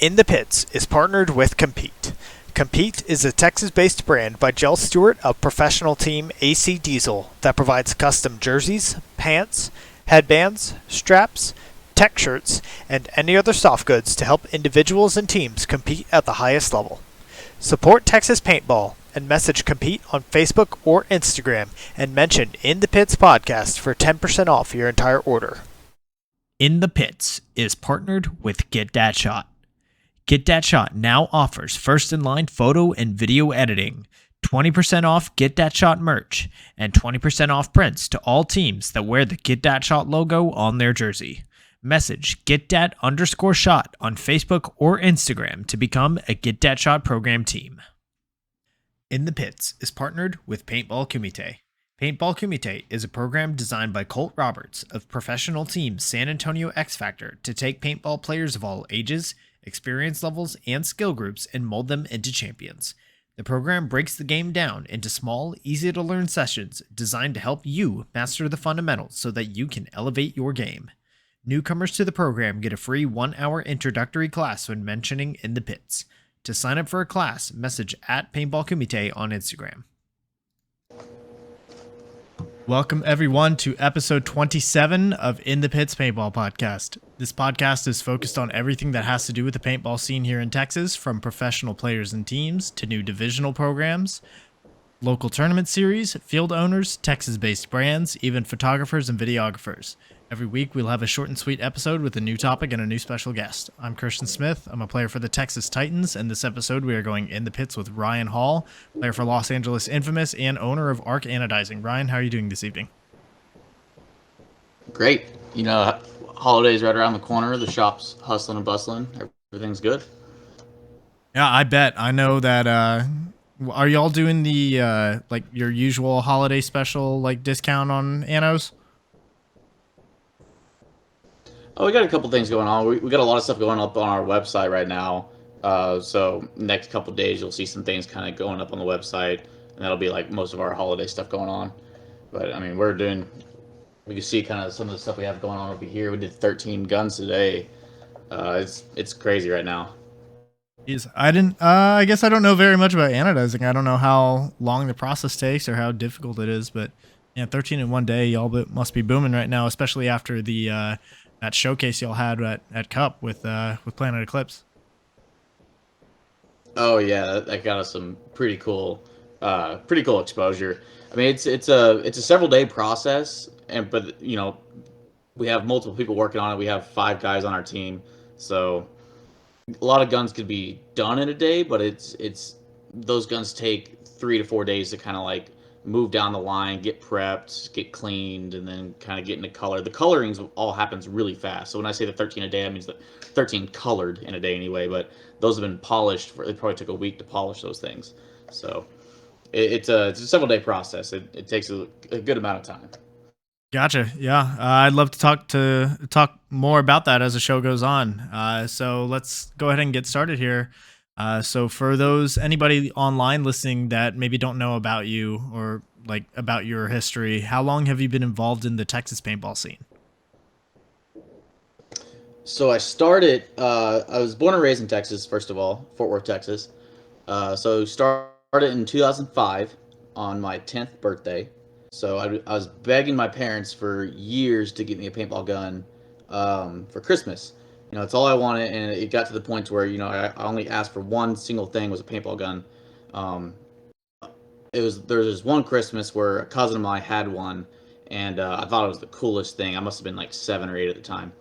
In the Pits is partnered with Compete. Compete is a Texas-based brand by Jell Stewart of professional team AC Diesel that provides custom jerseys, pants, headbands, straps, tech shirts, and any other soft goods to help individuals and teams compete at the highest level. Support Texas Paintball and message Compete on Facebook or Instagram and mention In the Pits Podcast for 10% off your entire order. In the Pits is partnered with Get Dat Shot. Get Dat Shot now offers first-in-line photo and video editing, 20% off Get Dat Shot merch, and 20% off prints to all teams that wear the Get Dat Shot logo on their jersey. Message GetDat_shot on Facebook or Instagram to become a Get Dat Shot program team. In the Pits is partnered with Paintball Kumite. Paintball Kumite is a program designed by Colt Roberts of professional team San Antonio X Factor to take paintball players of all ages, experience levels, and skill groups and mold them into champions. The program breaks the game down into small, easy-to-learn sessions designed to help you master the fundamentals so that you can elevate your game. Newcomers to the program get a free 1-hour introductory class when mentioning In the Pits. To sign up for a class, message @PaintballKumite on Instagram. Welcome, everyone, to episode 27 of In the Pits Paintball Podcast. This podcast is focused on everything that has to do with the paintball scene here in Texas, from professional players and teams to new divisional programs, local tournament series, field owners, Texas-based brands, even photographers and videographers. Every week, we'll have a short and sweet episode with a new topic and a new special guest. I'm Christian Smith. I'm a player for the Texas Titans, and this episode we are going in the pits with Ryan Hall, player for Los Angeles Infamous and owner of Arc Anodizing. Ryan, how are you doing this evening? Great. You know, holidays right around the corner. The shop's hustling and bustling. Everything's good. Yeah, I bet. I know that. Are y'all doing the like your usual holiday special like discount on Anos? Oh, we got a couple things going on. We got a lot of stuff going up on our website right now. So next couple days you'll see some things kind of going up on the website, and that'll be like most of our holiday stuff going on. But I mean, we can see kind of some of the stuff we have going on over here. We did 13 guns today. It's crazy right now. I didn't. I guess I don't know very much about anodizing. I don't know how long the process takes or how difficult it is. But yeah, 13 in one day, y'all must be booming right now, especially after the that showcase y'all had at Cup with Planet Eclipse. Oh yeah, that got us some pretty cool exposure. I mean, it's a several day process, but you know, we have multiple people working on it. We have 5 guys on our team, so a lot of guns could be done in a day, but it's those guns take 3 to 4 days to kind of like move down the line, get prepped, get cleaned, and then kind of get into color. The colorings all happens really fast. So when I say the 13 a day, that means that 13 colored in a day anyway, but those have been polished it probably took a week to polish those things. So it's a several day process. It takes a good amount of time. Gotcha. Yeah, I'd love to talk more about that as the show goes on. So let's go ahead and get started here. So for anybody online listening that maybe don't know about you or like about your history, how long have you been involved in the Texas paintball scene? So I started. I was born and raised in Texas, first of all, Fort Worth, Texas. So started in 2005 on my 10th birthday. So I was begging my parents for years to get me a paintball gun for Christmas. You know, it's all I wanted, and it got to the point where, you know, I only asked for one single thing, was a paintball gun. Um, there was this one Christmas where a cousin of mine had one, and I thought it was the coolest thing. I must have been like 7 or 8 at the time.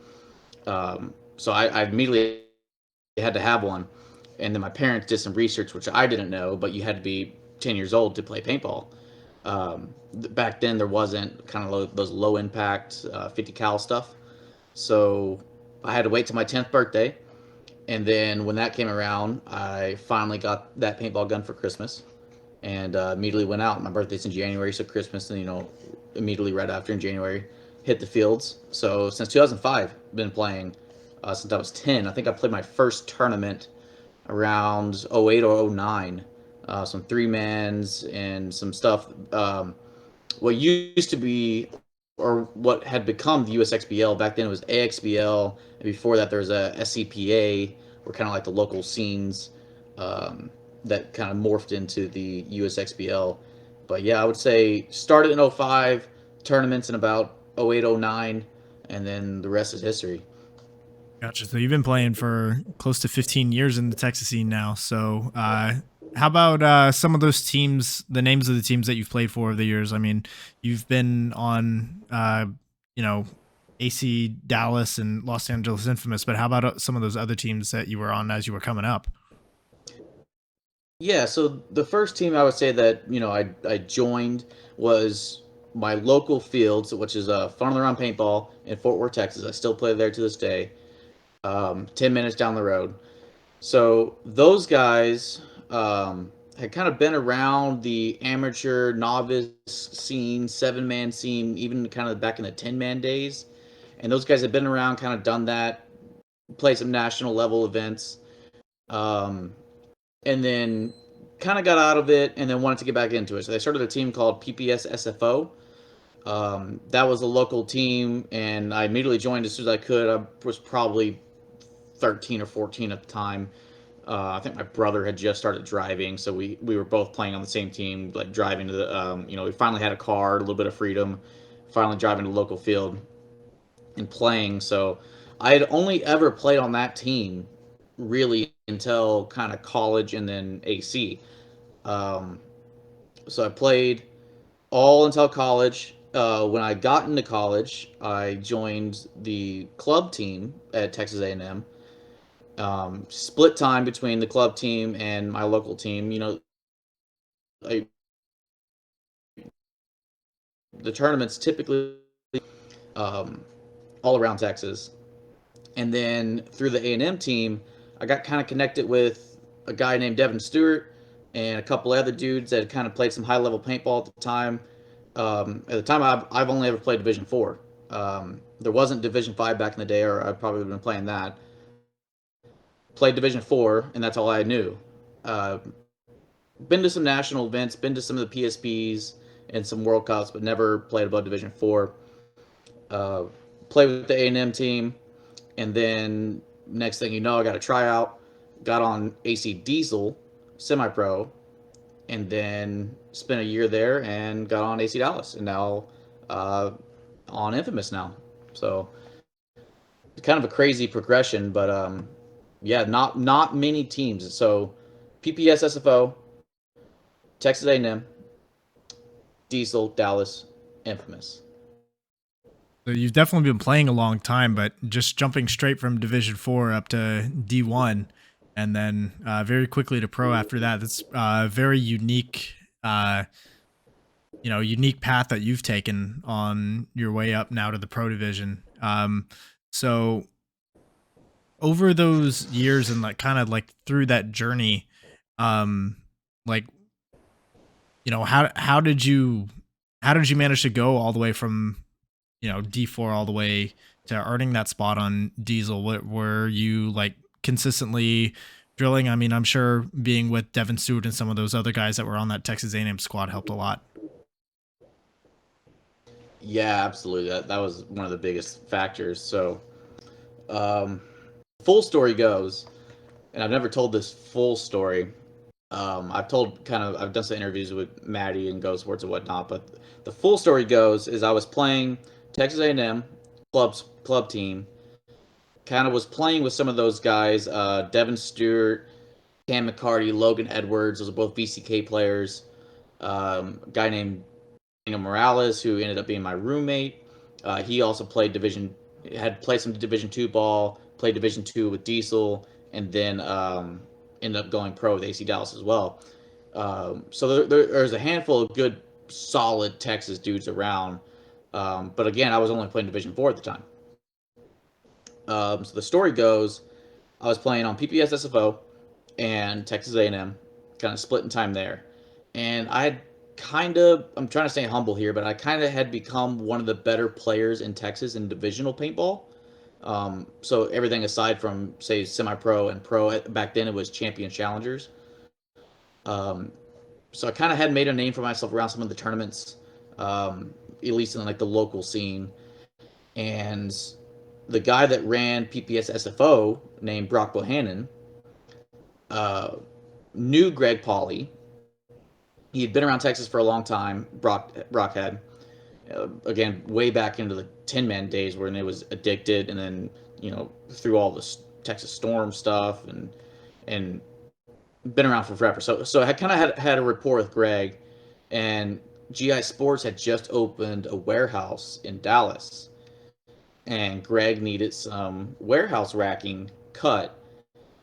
So I immediately had to have one, and then my parents did some research, which I didn't know, but you had to be 10 years old to play paintball. Back then there wasn't kind of those low impact 50 cal stuff, so I had to wait till my 10th birthday, and then when that came around, I finally got that paintball gun for Christmas, and immediately went out. My birthday's in January, so Christmas, and you know, immediately right after in January, hit the fields. So since 2005, been playing since I was 10. I think I played my first tournament around 08 or 09. Some 3-mans and some stuff. What used to be, or what had become the USXBL back then, it was AXBL, and before that there was a SCPA, were kind of like the local scenes um, that kind of morphed into the USXBL. But yeah, I would say started in '05, tournaments in about '08, '09, and then the rest is history. Gotcha. So you've been playing for close to 15 years in the Texas scene now. So, how about some of those teams, the names of the teams that you've played for over the years? I mean, you've been on, you know, AC Dallas and Los Angeles Infamous, but how about some of those other teams that you were on as you were coming up? Yeah, so the first team I would say that I joined was my local fields, which is Fun Around Paintball in Fort Worth, Texas. I still play there to this day. 10 minutes down the road. So those guys had kind of been around the amateur novice scene, 7-man scene, even kind of back in the 10-man days. And those guys had been around, kind of done that, played some national level events. Um, and then kind of got out of it and then wanted to get back into it. So they started a team called PPS SFO. That was a local team, and I immediately joined as soon as I could. I was probably 13 or 14 at the time. I think my brother had just started driving, so we were both playing on the same team, like driving to the, we finally had a car, a little bit of freedom, finally driving to the local field and playing. So I had only ever played on that team really until kind of college and then AC. Um, so I played all until college. When I got into college, I joined the club team at Texas A&M. Split time between the club team and my local team. I, the tournaments typically um, all around Texas. And then through the A&M team, I got kind of connected with a guy named Devin Stewart and a couple other dudes that had kind of played some high level paintball at the time. At the time, I've only ever played Division Four. There wasn't Division Five back in the day, or I probably would have been playing that. Played Division Four, and that's all I knew. Uh, been to some national events, been to some of the PSPs and some World Cups, but never played above Division Four. Uh, played with the A&M team, and then next thing you know, I got a tryout, got on AC Diesel, semi-pro, and then spent a year there and got on AC Dallas, and now uh, on Infamous now. So it's kind of a crazy progression, but yeah, not many teams. So PPS SFO, Texas A&M, Diesel, Dallas, Infamous. So you've definitely been playing a long time, but just jumping straight from Division Four up to D1, and then very quickly to pro after that. That's a very unique, unique path that you've taken on your way up now to the pro division. So over those years and like kind of like through that journey, um, like how did you manage to go all the way from D4 all the way to earning that spot on Diesel? What were you like consistently drilling? I mean, I'm sure being with Devin Stewart and some of those other guys that were on that Texas A&M squad helped a lot. Yeah, absolutely. That was one of the biggest factors. So, um, full story goes, and I've never told this full story. I've done some interviews with Maddie and Ghost Sports and whatnot, but the full story goes is I was playing Texas A&M club team, kind of was playing with some of those guys, Devin Stewart, Cam McCarty, Logan Edwards. Those are both VCK players. A guy named Daniel Morales, who ended up being my roommate. He also had played some Division Two ball, played Division Two with Diesel, and then ended up going pro with AC Dallas as well. So there's a handful of good, solid Texas dudes around. But again, I was only playing Division Four at the time. So the story goes, I was playing on PPS SFO and Texas A&M, kind of splitting time there, and I'm trying to stay humble here, but I kind of had become one of the better players in Texas in divisional paintball. So everything aside from say semi-pro and pro, back then it was champion challengers. Um, so I kind of had made a name for myself around some of the tournaments, at least in like the local scene. And the guy that ran PPS SFO named Brock Bohannon, knew Greg Pauly. He had been around Texas for a long time. Brock had, again, way back into the Tin Man days when it was Addicted, and then through all this Texas Storm stuff, and been around for forever. So I kind of had a rapport with Greg, and GI Sports had just opened a warehouse in Dallas, and Greg needed some warehouse racking cut,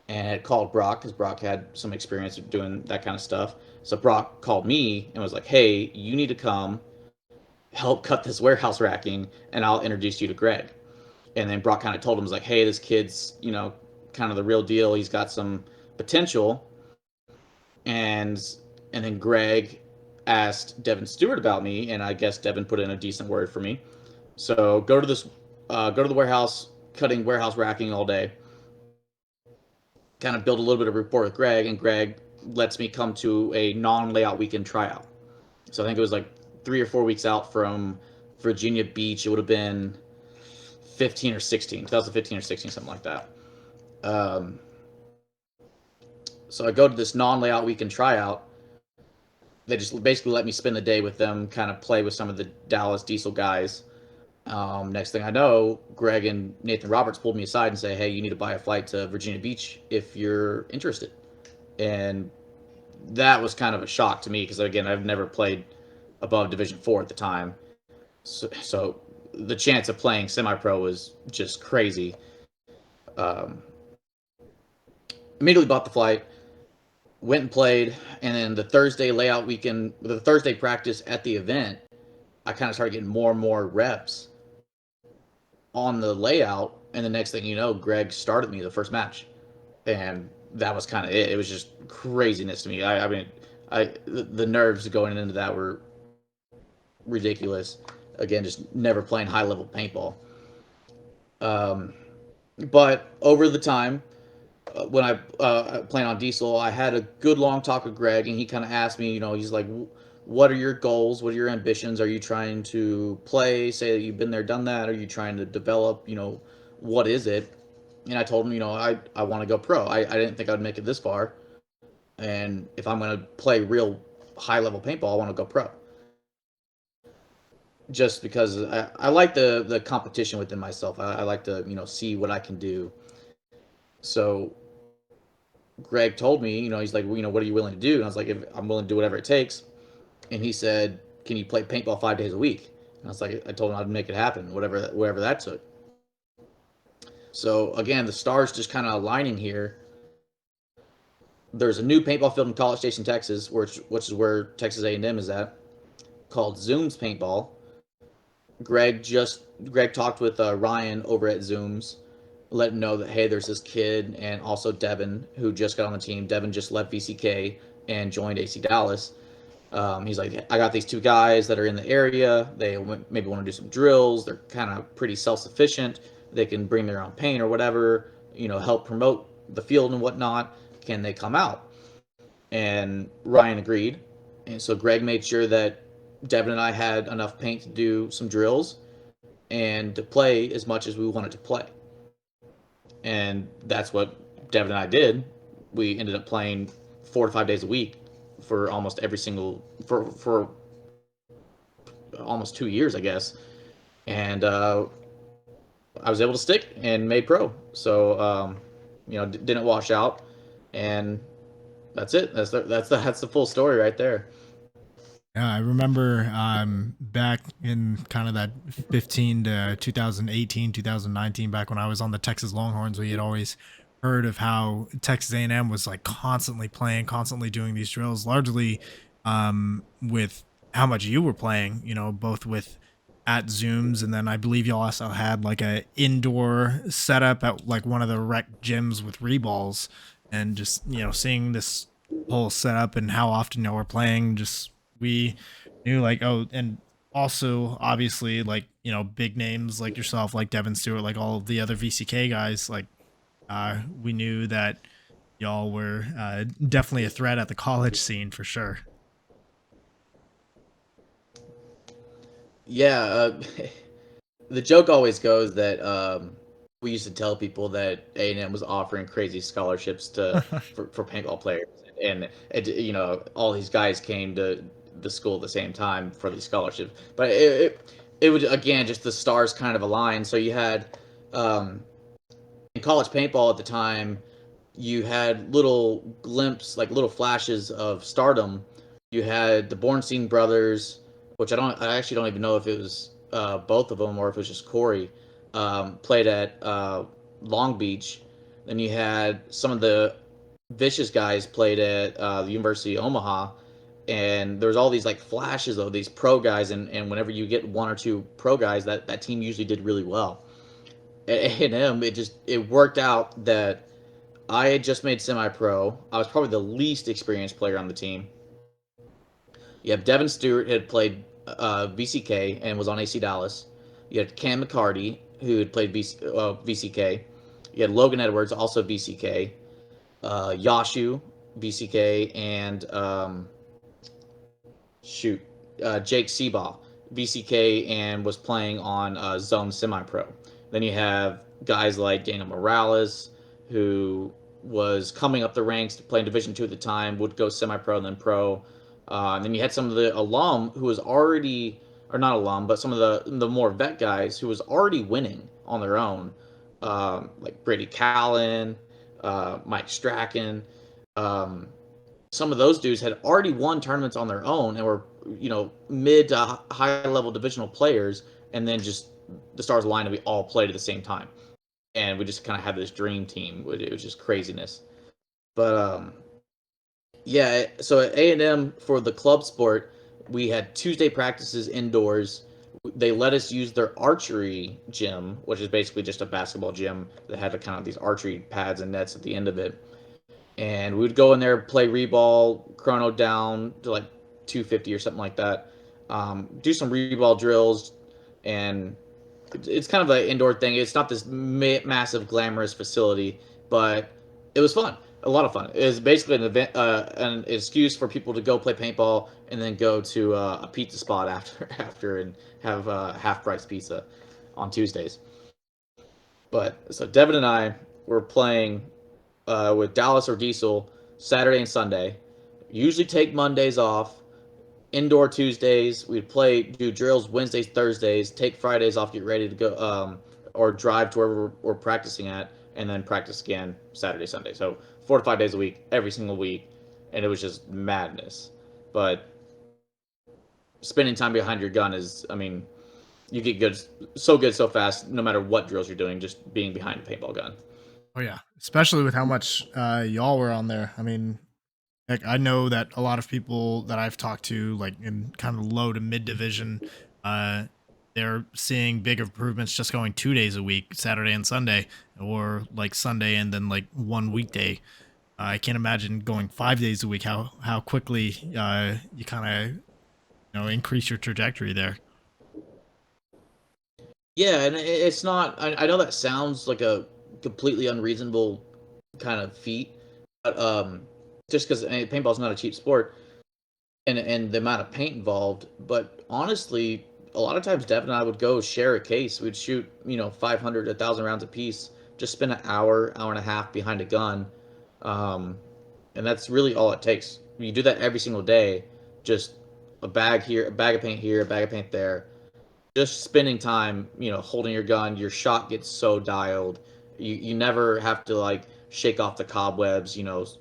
and had called Brock because Brock had some experience of doing that kind of stuff. So Brock called me and was like, "Hey, you need to come help cut this warehouse racking, and I'll introduce you to Greg." And then Brock kind of told him, was like, "Hey, this kid's kind of the real deal. He's got some potential." And then Greg asked Devin Stewart about me, and I guess Devin put in a decent word for me. So go to the warehouse, cutting warehouse racking all day. Kind of build a little bit of rapport with Greg, and Greg lets me come to a non-layout weekend tryout. So I think it was like 3 or 4 weeks out from Virginia Beach. It would have been 15 or 16, 2015 or 16, something like that. So I go to this non-layout weekend tryout. They just basically let me spend the day with them, kind of play with some of the Dallas Diesel guys. Next thing I know, Greg and Nathan Roberts pulled me aside and say, "Hey, you need to buy a flight to Virginia Beach if you're interested." And that was kind of a shock to me because, again, I've never played above Division 4 at the time. So the chance of playing semi-pro was just crazy. Um, Immediately bought the flight, went and played, and then the Thursday layout weekend, the Thursday practice at the event, I kind of started getting more and more reps on the layout, and the next thing you know, Greg started me the first match, and that was kind of it. It was just craziness to me. I mean, the nerves going into that were ridiculous. Again, just never playing high level paintball. Um, but over the time, when I playing on Diesel, I had a good long talk with Greg, and he kind of asked me, he's like, "What are your goals? What are your ambitions? Are you trying to play? Say that you've been there, done that? Are you trying to develop? What is it?" And I told him, I want to go pro. I didn't think I'd make it this far, and if I'm going to play real high level paintball, I want to go pro. Just because I like the competition within myself. I like to see what I can do. So Greg told me, he's like, "What are you willing to do?" And I was like, "I'm willing to do whatever it takes." And he said, "Can you play paintball 5 days a week?" And I was like, I told him I'd make it happen, whatever that took. So again, the stars just kind of aligning here. There's a new paintball field in College Station, Texas, which is where Texas A&M is at, called Zooms Paintball. Greg talked with Ryan over at Zooms, let him know that, hey, there's this kid, and also Devin, who just got on the team. Devin just left VCK and joined AC Dallas. He's like, "I got these two guys that are in the area. They maybe want to do some drills. They're kind of pretty self-sufficient. They can bring their own paint or whatever, help promote the field and whatnot. Can they come out?" And Ryan agreed. And so Greg made sure that Devin and I had enough paint to do some drills and to play as much as we wanted to play. And that's what Devin and I did. We ended up playing 4 to 5 days a week for almost for almost 2 years, I guess. And I was able to stick and made pro. So didn't wash out, and that's it. That's the full story right there. Yeah, I remember back in kind of that 15 to 2018, 2019, back when I was on the Texas Longhorns, we had always heard of how Texas A&M was like constantly playing, constantly doing these drills, largely with how much you were playing, both with at Zooms, and then I believe you also had like a indoor setup at like one of the rec gyms with reballs, and just seeing this whole setup and how often y'all were playing, just we knew like, oh, and also obviously like big names like yourself, like Devin Stewart, like all of the other VCK guys, like we knew that y'all were definitely a threat at the college scene for sure. Yeah, the joke always goes that we used to tell people that A&M was offering crazy scholarships for paintball players, and all these guys came to the school at the same time for these scholarships. But it would, again, just the stars kind of aligned. So you had in college paintball at the time, you had little like little flashes of stardom. You had the Bornstein brothers, which I actually don't even know if it was both of them or if it was just Corey, played at Long Beach. Then you had some of the Vicious guys played at the University of Omaha, and there's all these like flashes of these pro guys, and whenever you get one or two pro guys, that team usually did really well. At A&M, it worked out that I had just made semi-pro. I was probably the least experienced player on the team. You have Devin Stewart had played VCK and was on AC Dallas. You had Cam McCarty who had played VCK. You had Logan Edwards, also VCK. Yashu, VCK, and Jake Seabaugh, VCK, and was playing on Zone Semi-Pro. Then you have guys like Daniel Morales, who was coming up the ranks, playing Division II at the time, would go semi-pro and then pro. And then you had some of the alum who was already, or not alum, but some of the more vet guys who was already winning on their own, like Brady Callen, Mike Strachan. Some of those dudes had already won tournaments on their own and were, mid to high level divisional players, and then just the stars aligned and we all played at the same time. And we just kind of had this dream team. It was just craziness. But yeah, so at A&M for the club sport, we had Tuesday practices indoors. They let us use their archery gym, which is basically just a basketball gym that had kind of these archery pads and nets at the end of it. And we would go in there, play reball, chrono down to like 250 or something like that. Do some reball drills, and it's kind of an indoor thing. It's not this massive, glamorous facility, but it was fun. A lot of fun. It was basically an event, an excuse for people to go play paintball and then go to a pizza spot after and have half price pizza on Tuesdays. But so Devin and I were playing with Dallas or Diesel Saturday and Sunday. Usually take Mondays off. Indoor Tuesdays. We'd do drills Wednesdays, Thursdays. Take Fridays off. Get ready to go, or drive to wherever we're practicing at, and then practice again Saturday, Sunday. So 4 to 5 days a week, every single week, and it was just madness. But spending time behind your gun is, I mean, you get good so fast, no matter what drills you're doing, just being behind a paintball gun. Oh yeah, especially with how much y'all were on there. I mean, like I know that a lot of people that I've talked to, like in kind of low to mid division, they're seeing big improvements just going 2 days a week, Saturday and Sunday, or like Sunday and then like one weekday. I can't imagine going 5 days a week. How quickly you kind of increase your trajectory there. Yeah, and it's not. I know that sounds like a completely unreasonable kind of feat, but just because paintball's not a cheap sport, and the amount of paint involved. But honestly, a lot of times Dev and I would go share a case. We'd shoot 500, 1,000 rounds a piece. Just spend an hour and a half behind a gun, and that's really all it takes. You do that every single day. Just a bag here, a bag of paint here, a bag of paint there. Just spending time, holding your gun. Your shot gets so dialed. You never have to like shake off the cobwebs,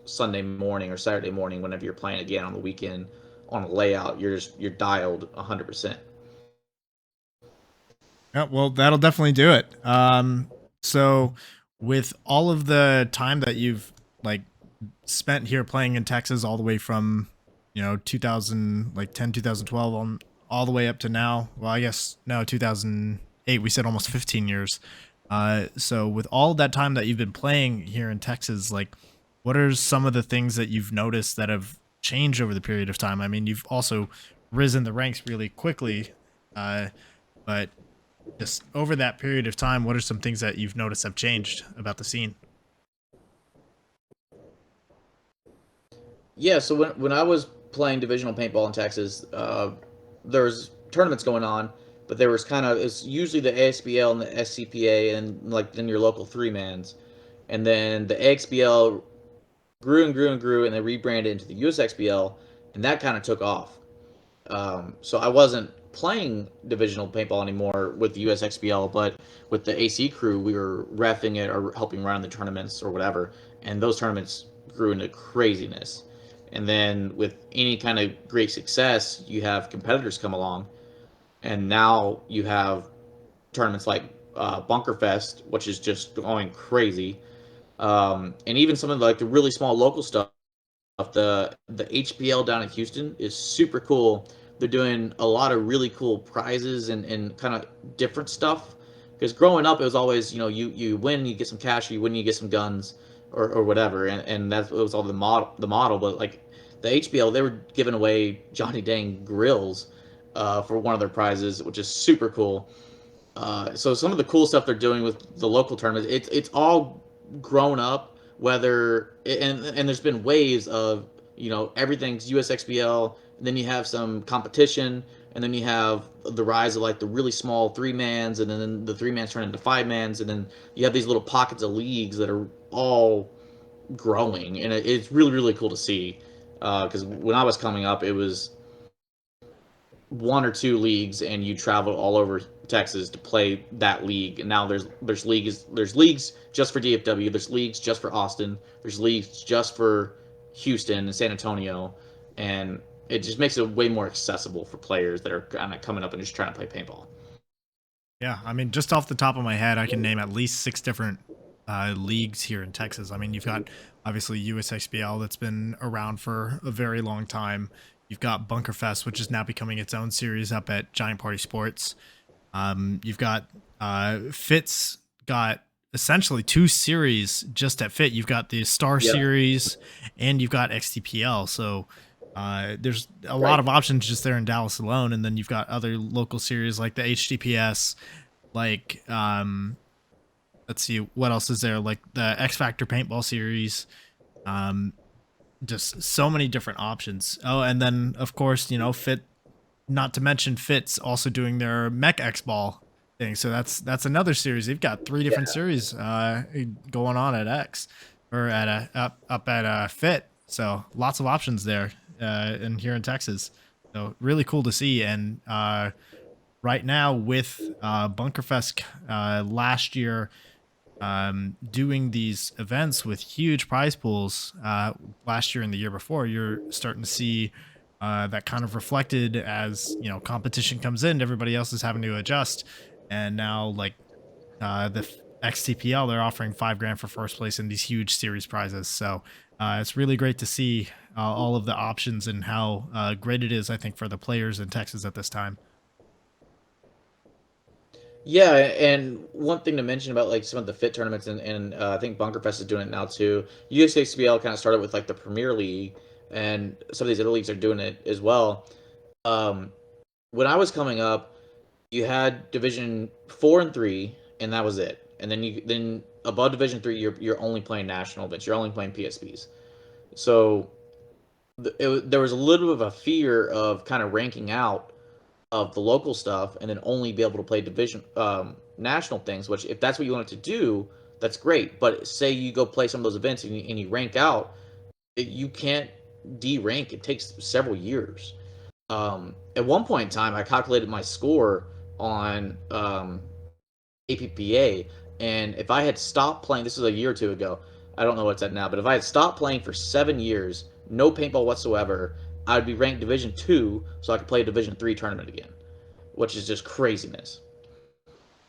Sunday morning or Saturday morning whenever you're playing again on the weekend on a layout. You're dialed 100%. Yeah, well, that'll definitely do it. So with all of the time that you've like spent here playing in Texas, all the way from 2012 on all the way up to now. Well, I guess no, 2008. We said almost 15 years. So with all that time that you've been playing here in Texas, like, what are some of the things that you've noticed that have changed over the period of time? I mean, you've also risen the ranks really quickly, but just over that period of time, what are some things that you've noticed have changed about the scene? Yeah, so when I was playing divisional paintball in Texas, there's tournaments going on, but but there was it's usually the ASBL and the SCPA and like then your local three mans, and then the AXBL grew and grew and grew, and they rebranded into the USXBL, and that kind of took off. So I wasn't playing divisional paintball anymore with the USXBL, but with the AC crew, we were refing it or helping run the tournaments or whatever, and those tournaments grew into craziness. And then with any kind of great success, you have competitors come along, and now you have tournaments like Bunker Fest, which is just going crazy, and even some of the really small local stuff. The HPL down in Houston is super cool. They're doing a lot of really cool prizes and kind of different stuff. Because growing up, it was always you win, you get some cash, you win, you get some guns or whatever, and that was all the model. But like the HPL, they were giving away Johnny Dang grills for one of their prizes, which is super cool. So some of the cool stuff they're doing with the local tournaments, it's all grown up. Whether and there's been waves of everything's USXBL, and then you have some competition, and then you have the rise of like the really small three mans, and then the three mans turn into five mans, and then you have these little pockets of leagues that are all growing, and it's really really cool to see. Because when I was coming up, it was one or two leagues, and you travel all over Texas to play that league. And now there's leagues just for DFW. There's leagues just for Austin. There's leagues just for Houston and San Antonio, and it just makes it way more accessible for players that are kind of coming up and just trying to play paintball. Yeah, I mean, just off the top of my head, I can name at least 6 different leagues here in Texas. I mean, you've got obviously USXBL that's been around for a very long time. You've got Bunker Fest, which is now becoming its own series up at Giant Party Sports. You've got Fitz got essentially 2 series just at Fit. You've got the Star Series and you've got XTPL. So there's a lot of options just there in Dallas alone. And then you've got other local series like the HTPS, like let's see, what else is there? Like the X Factor Paintball series. Just so many different options. Oh, and then of course, Fit, not to mention Fit's also doing their Mech X Ball thing. So that's another series. They've got 3 different series going on at X or at up at Fit. So lots of options there in here in Texas. So really cool to see. And right now with Bunkerfest last year, doing these events with huge prize pools last year and the year before, you're starting to see that kind of reflected as competition comes in, everybody else is having to adjust. And now like the XTPL, they're offering $5,000 for first place in these huge series prizes. So it's really great to see all of the options and how great it is, I think, for the players in Texas at this time. Yeah, and one thing to mention about like some of the fit tournaments, and I think Bunkerfest is doing it now too. USXBL kind of started with like the Premier League, and some of these other leagues are doing it as well. Um, when I was coming up, you had Division 4 and 3, and that was it. And then above Division 3, you're only playing national events. You're only playing PSPs. So there was a little bit of a fear of kind of ranking out of the local stuff and then only be able to play division national things, which if that's what you wanted to do, that's great. But say you go play some of those events and you rank out, you can't de-rank. It takes several years. At one point in time, I calculated my score on APPA, and if I had stopped playing, this was a year or two ago, I don't know what's at now, but if I had stopped playing for 7 years, no paintball whatsoever, I would be ranked Division 2, so I could play a Division 3 tournament again, which is just craziness.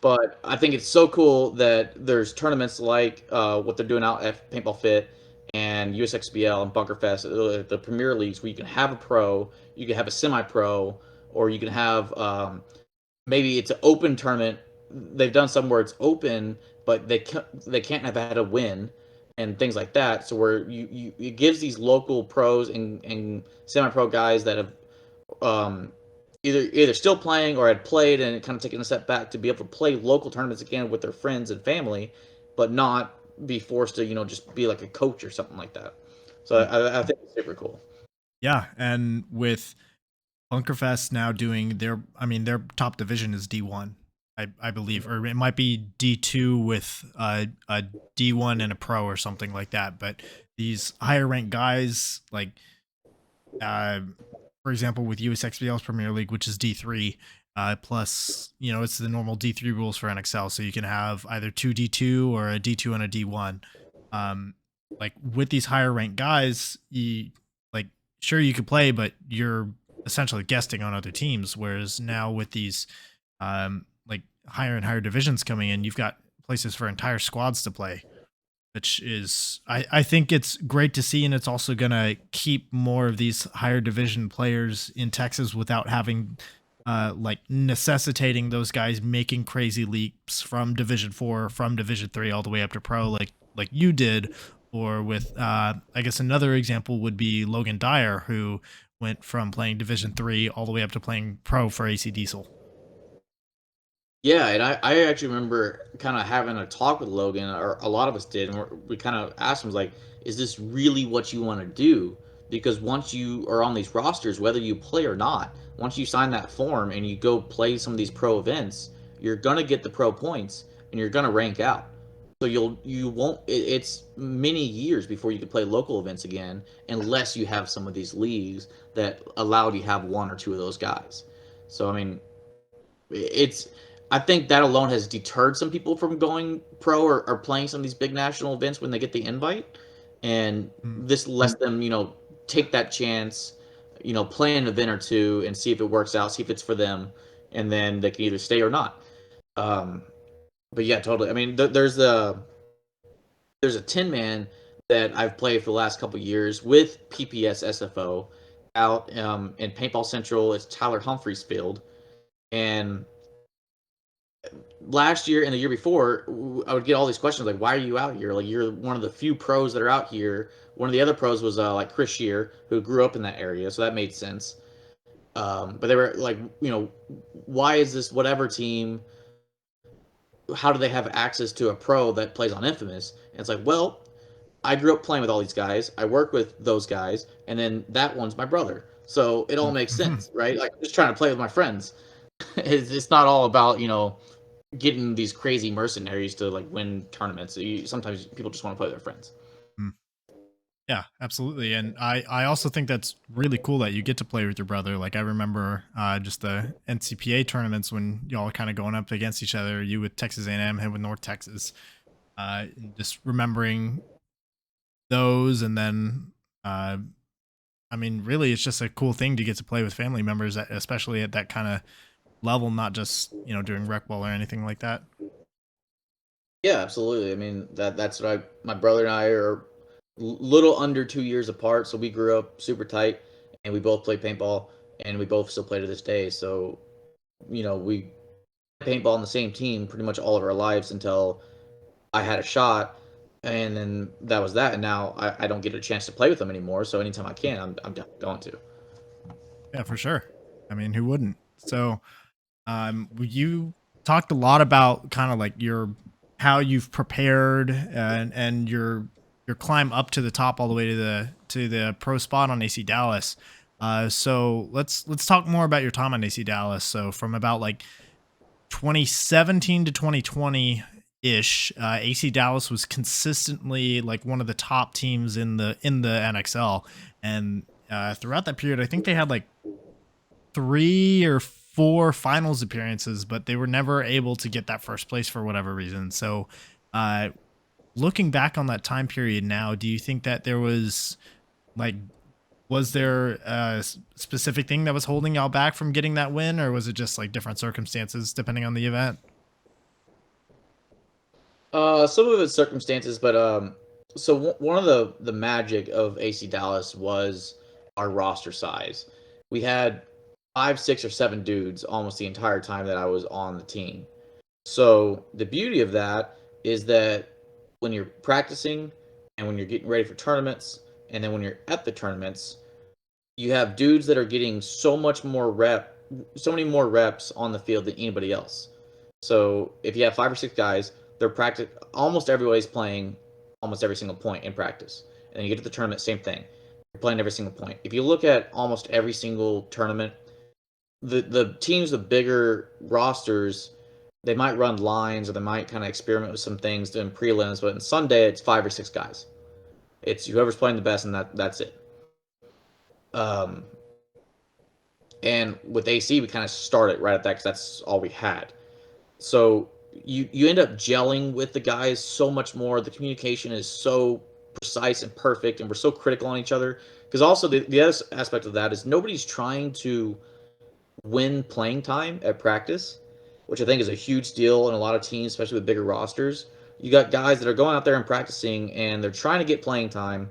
But I think it's so cool that there's tournaments like what they're doing out at Paintball Fit and USXBL and Bunkerfest, the Premier Leagues, where you can have a pro, you can have a semi-pro, or you can have maybe it's an open tournament. They've done some where it's open, but they can't have had a win and things like that. So where you it gives these local pros and semi-pro guys that have um, either still playing or had played and kind of taken a step back to be able to play local tournaments again with their friends and family, but not be forced to just be like a coach or something like that. So I think it's super cool. Yeah, and with Bunkerfest now doing their top division is D1, I believe, or it might be D2 with a D1 and a pro or something like that. But these higher ranked guys, like uh, for example, with USXBL's Premier League, which is D3, plus it's the normal D3 rules for NXL, so you can have either two D2 or a D2 and a D1. Like with these higher ranked guys, you like sure you could play, but you're essentially guesting on other teams. Whereas now with these like higher and higher divisions coming in, you've got places for entire squads to play, which is I think it's great to see, and it's also gonna keep more of these higher division players in Texas without having like necessitating those guys making crazy leaps from Division 4, from Division 3 all the way up to pro like you did. Or with I guess another example would be Logan Dyer, who went from playing Division 3 all the way up to playing pro for AC Diesel. Yeah, and I actually remember kind of having a talk with Logan, or a lot of us did, and we kind of asked him, like, is this really what you want to do? Because once you are on these rosters, whether you play or not, once you sign that form and you go play some of these pro events, you're gonna get the pro points and you're gonna rank out. So you won't. It's many years before you can play local events again, unless you have some of these leagues that allow you to have one or two of those guys. So I mean, it's I think that alone has deterred some people from going pro or playing some of these big national events when they get the invite, and Mm. this lets them take that chance, play an event or two and see if it works out, see if it's for them, and then they can either stay or not. um but yeah, totally. I mean, there's a 10 man that I've played for the last couple of years with PPS SFO out in Paintball Central. It's Tyler Humphreys Field. And last year and the year before, I would get all these questions like, "Why are you out here? Like, you're one of the few pros that are out here." One of the other pros was like Chris Shear, who grew up in that area, so that made sense. But they were like, why is this whatever team? How do they have access to a pro that plays on Infamous? And it's like, well, I grew up playing with all these guys. I work with those guys, and then that one's my brother. So it all makes sense, right? Like, I'm just trying to play with my friends. It's not all about getting these crazy mercenaries to like win tournaments. Sometimes people just want to play with their friends. Yeah, absolutely. And I also think that's really cool that you get to play with your brother. Like I remember just the NCPA tournaments when y'all are kind of going up against each other, you with Texas A&M, him with North Texas. Just remembering those, and then I mean, really it's just a cool thing to get to play with family members, especially at that kind of level, not just, doing rec ball or anything like that. Yeah, absolutely. I mean, that's what my brother and I are little under 2 years apart, so we grew up super tight, and we both played paintball, and we both still play to this day. So we paintball on the same team pretty much all of our lives until I had a shot, and then that was that. And now I don't get a chance to play with them anymore. So anytime I can, I'm definitely going to. Yeah, for sure. I mean, who wouldn't? So you talked a lot about kind of like your how you've prepared and your climb up to the top all the way to the pro spot on AC Dallas. So let's talk more about your time on AC Dallas. So from about like 2017 to 2020 ish, AC Dallas was consistently like one of the top teams in the NXL, and throughout that period, I think they had like 3 or 4 finals appearances, but they were never able to get that first place for whatever reason. So, looking back on that time period now, do you think that there was like, was there a specific thing that was holding y'all back from getting that win, or was it just like different circumstances depending on the event? Some of it's circumstances, but so one of the magic of AC Dallas was our roster size. We had 5, 6, or 7 dudes almost the entire time that I was on the team. So the beauty of that is that when you're practicing and when you're getting ready for tournaments, and then when you're at the tournaments, you have dudes that are getting so many more reps on the field than anybody else. So if you have 5 or 6 guys, they're practice almost everybody's playing almost every single point in practice. And then you get to the tournament, same thing. You're playing every single point. If you look at almost every single tournament the teams with bigger rosters, they might run lines or they might kind of experiment with some things doing prelims, but on Sunday it's 5 or 6 guys. It's whoever's playing the best, and that's it. Um, and with AC, we kind of started right at that because that's all we had. So you end up gelling with the guys so much more. The communication is so precise and perfect, and we're so critical on each other. Because also the other aspect of that is nobody's trying to win playing time at practice, which I think is a huge deal in a lot of teams, especially with bigger rosters. You got guys that are going out there and practicing, and they're trying to get playing time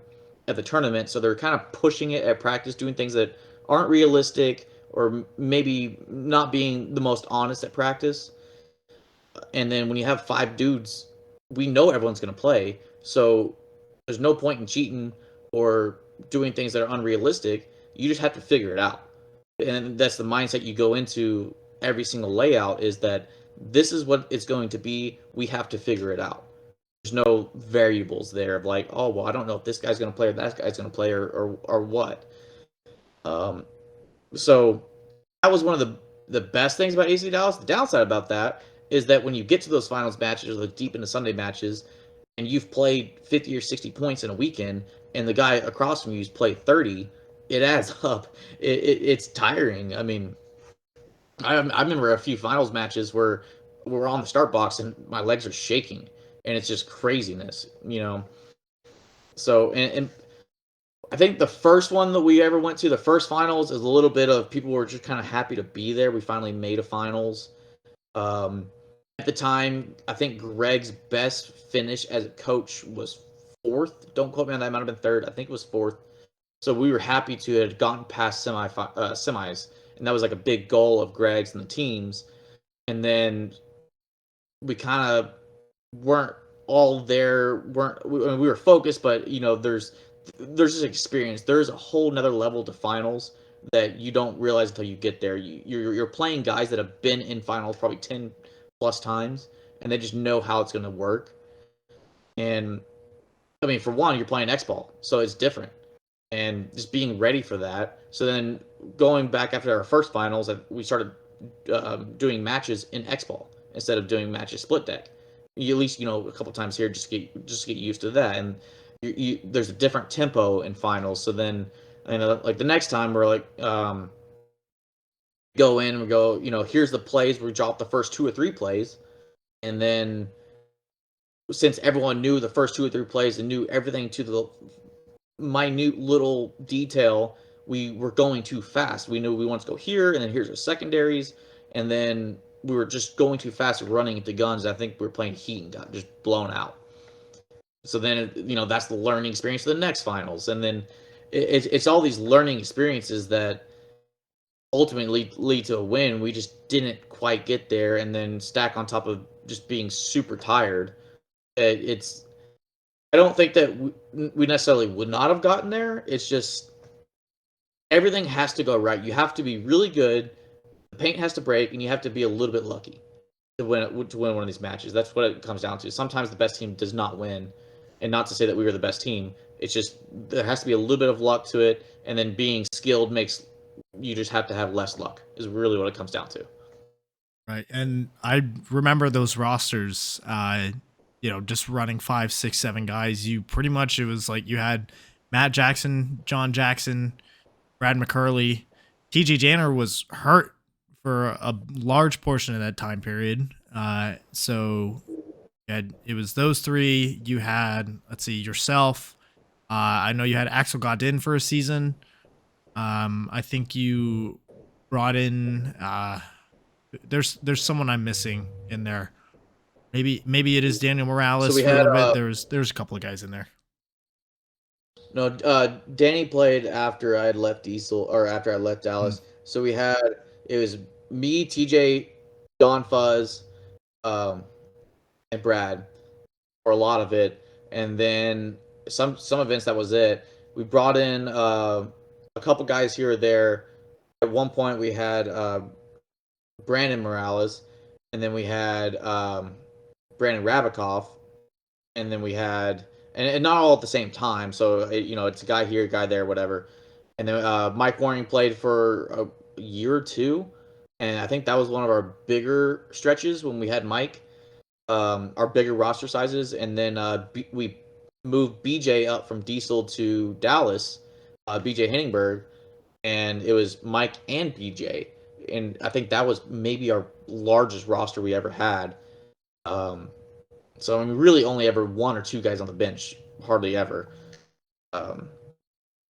at the tournament, so they're kind of pushing it at practice, doing things that aren't realistic or maybe not being the most honest at practice. And then when you have 5 dudes, we know everyone's going to play, so there's no point in cheating or doing things that are unrealistic. You just have to figure it out, and that's the mindset you go into every single layout, is that this is what it's going to be. We have to figure it out. There's no variables there of like, oh well, I don't know if this guy's going to play or that guy's going to play or what. Um, so that was one of the best things about AC Dallas. The downside about that is that when you get to those finals matches or the deep into Sunday matches, and you've played 50 or 60 points in a weekend, and the guy across from you's played 30, it adds up. It's tiring. I mean, I remember a few finals matches where we're on the start box and my legs are shaking, and it's just craziness, you know. So and I think the first one that we ever went to, the first finals, is a little bit of people were just kind of happy to be there. We finally made a finals. Um, at the time, I think Greg's best finish as a coach was fourth. Don't quote me on that. It might have been third. I think it was fourth. So we were happy to have gotten past semis, and that was like a big goal of Greg's and the teams. And then we kind of weren't all there. We were focused, but you know, there's this experience. There's a whole nother level to finals that you don't realize until you get there. You're playing guys that have been in finals probably 10+ times, and they just know how it's going to work. And I mean, for one, you're playing X ball, so it's different, and just being ready for that. So then going back after our first finals, we started doing matches in X ball instead of doing matches split deck. You at least a couple times here just get used to that, and there's a different tempo in finals. So then like the next time we're like go in and we go, here's the plays. We drop the first 2 or 3 plays, and then since everyone knew the first 2 or 3 plays and knew everything to the minute little detail, we were going too fast. We knew we wanted to go here, and then here's our secondaries, and then we were just going too fast running into guns. I think we were playing Heat and got just blown out. So then, that's the learning experience for the next finals. And then it's all these learning experiences that ultimately lead to a win. We just didn't quite get there, and then stack on top of just being super tired. I don't think that we necessarily would not have gotten there. It's just everything has to go right. You have to be really good. The paint has to break, and you have to be a little bit lucky to win one of these matches. That's what it comes down to. Sometimes the best team does not win, and not to say that we were the best team. It's just there has to be a little bit of luck to it, and then being skilled makes you just have to have less luck. Is really what it comes down to. Right, and I remember those rosters. Just running 5, 6, 7 guys. You pretty much, it was like you had Matt Jackson, John Jackson, Brad McCurley. TJ Janner was hurt for a large portion of that time period. So it was those 3. You had, let's see, yourself. I know you had Axel Godin for a season. I think you brought in, there's someone I'm missing in there. Maybe it is Daniel Morales. So we for a had little bit. There's a couple of guys in there. No, Danny played after I had left Diesel, or after I left Dallas. So it was me, TJ, Don Fuzz, and Brad for a lot of it, and then some events that was it. We brought in a couple guys here or there. At one point, we had Brandon Morales, and then we had Brandon Rabikoff, and then we had and not all at the same time. So it's a guy here, a guy there, whatever. And then Mike Warning played for a year or 2, and I think that was one of our bigger stretches when we had Mike, our bigger roster sizes, and then we moved BJ up from Diesel to Dallas, BJ Henningberg, and it was Mike and BJ, and I think that was maybe our largest roster we ever had. Um, so I mean, really only ever one or two guys on the bench, hardly ever. Um,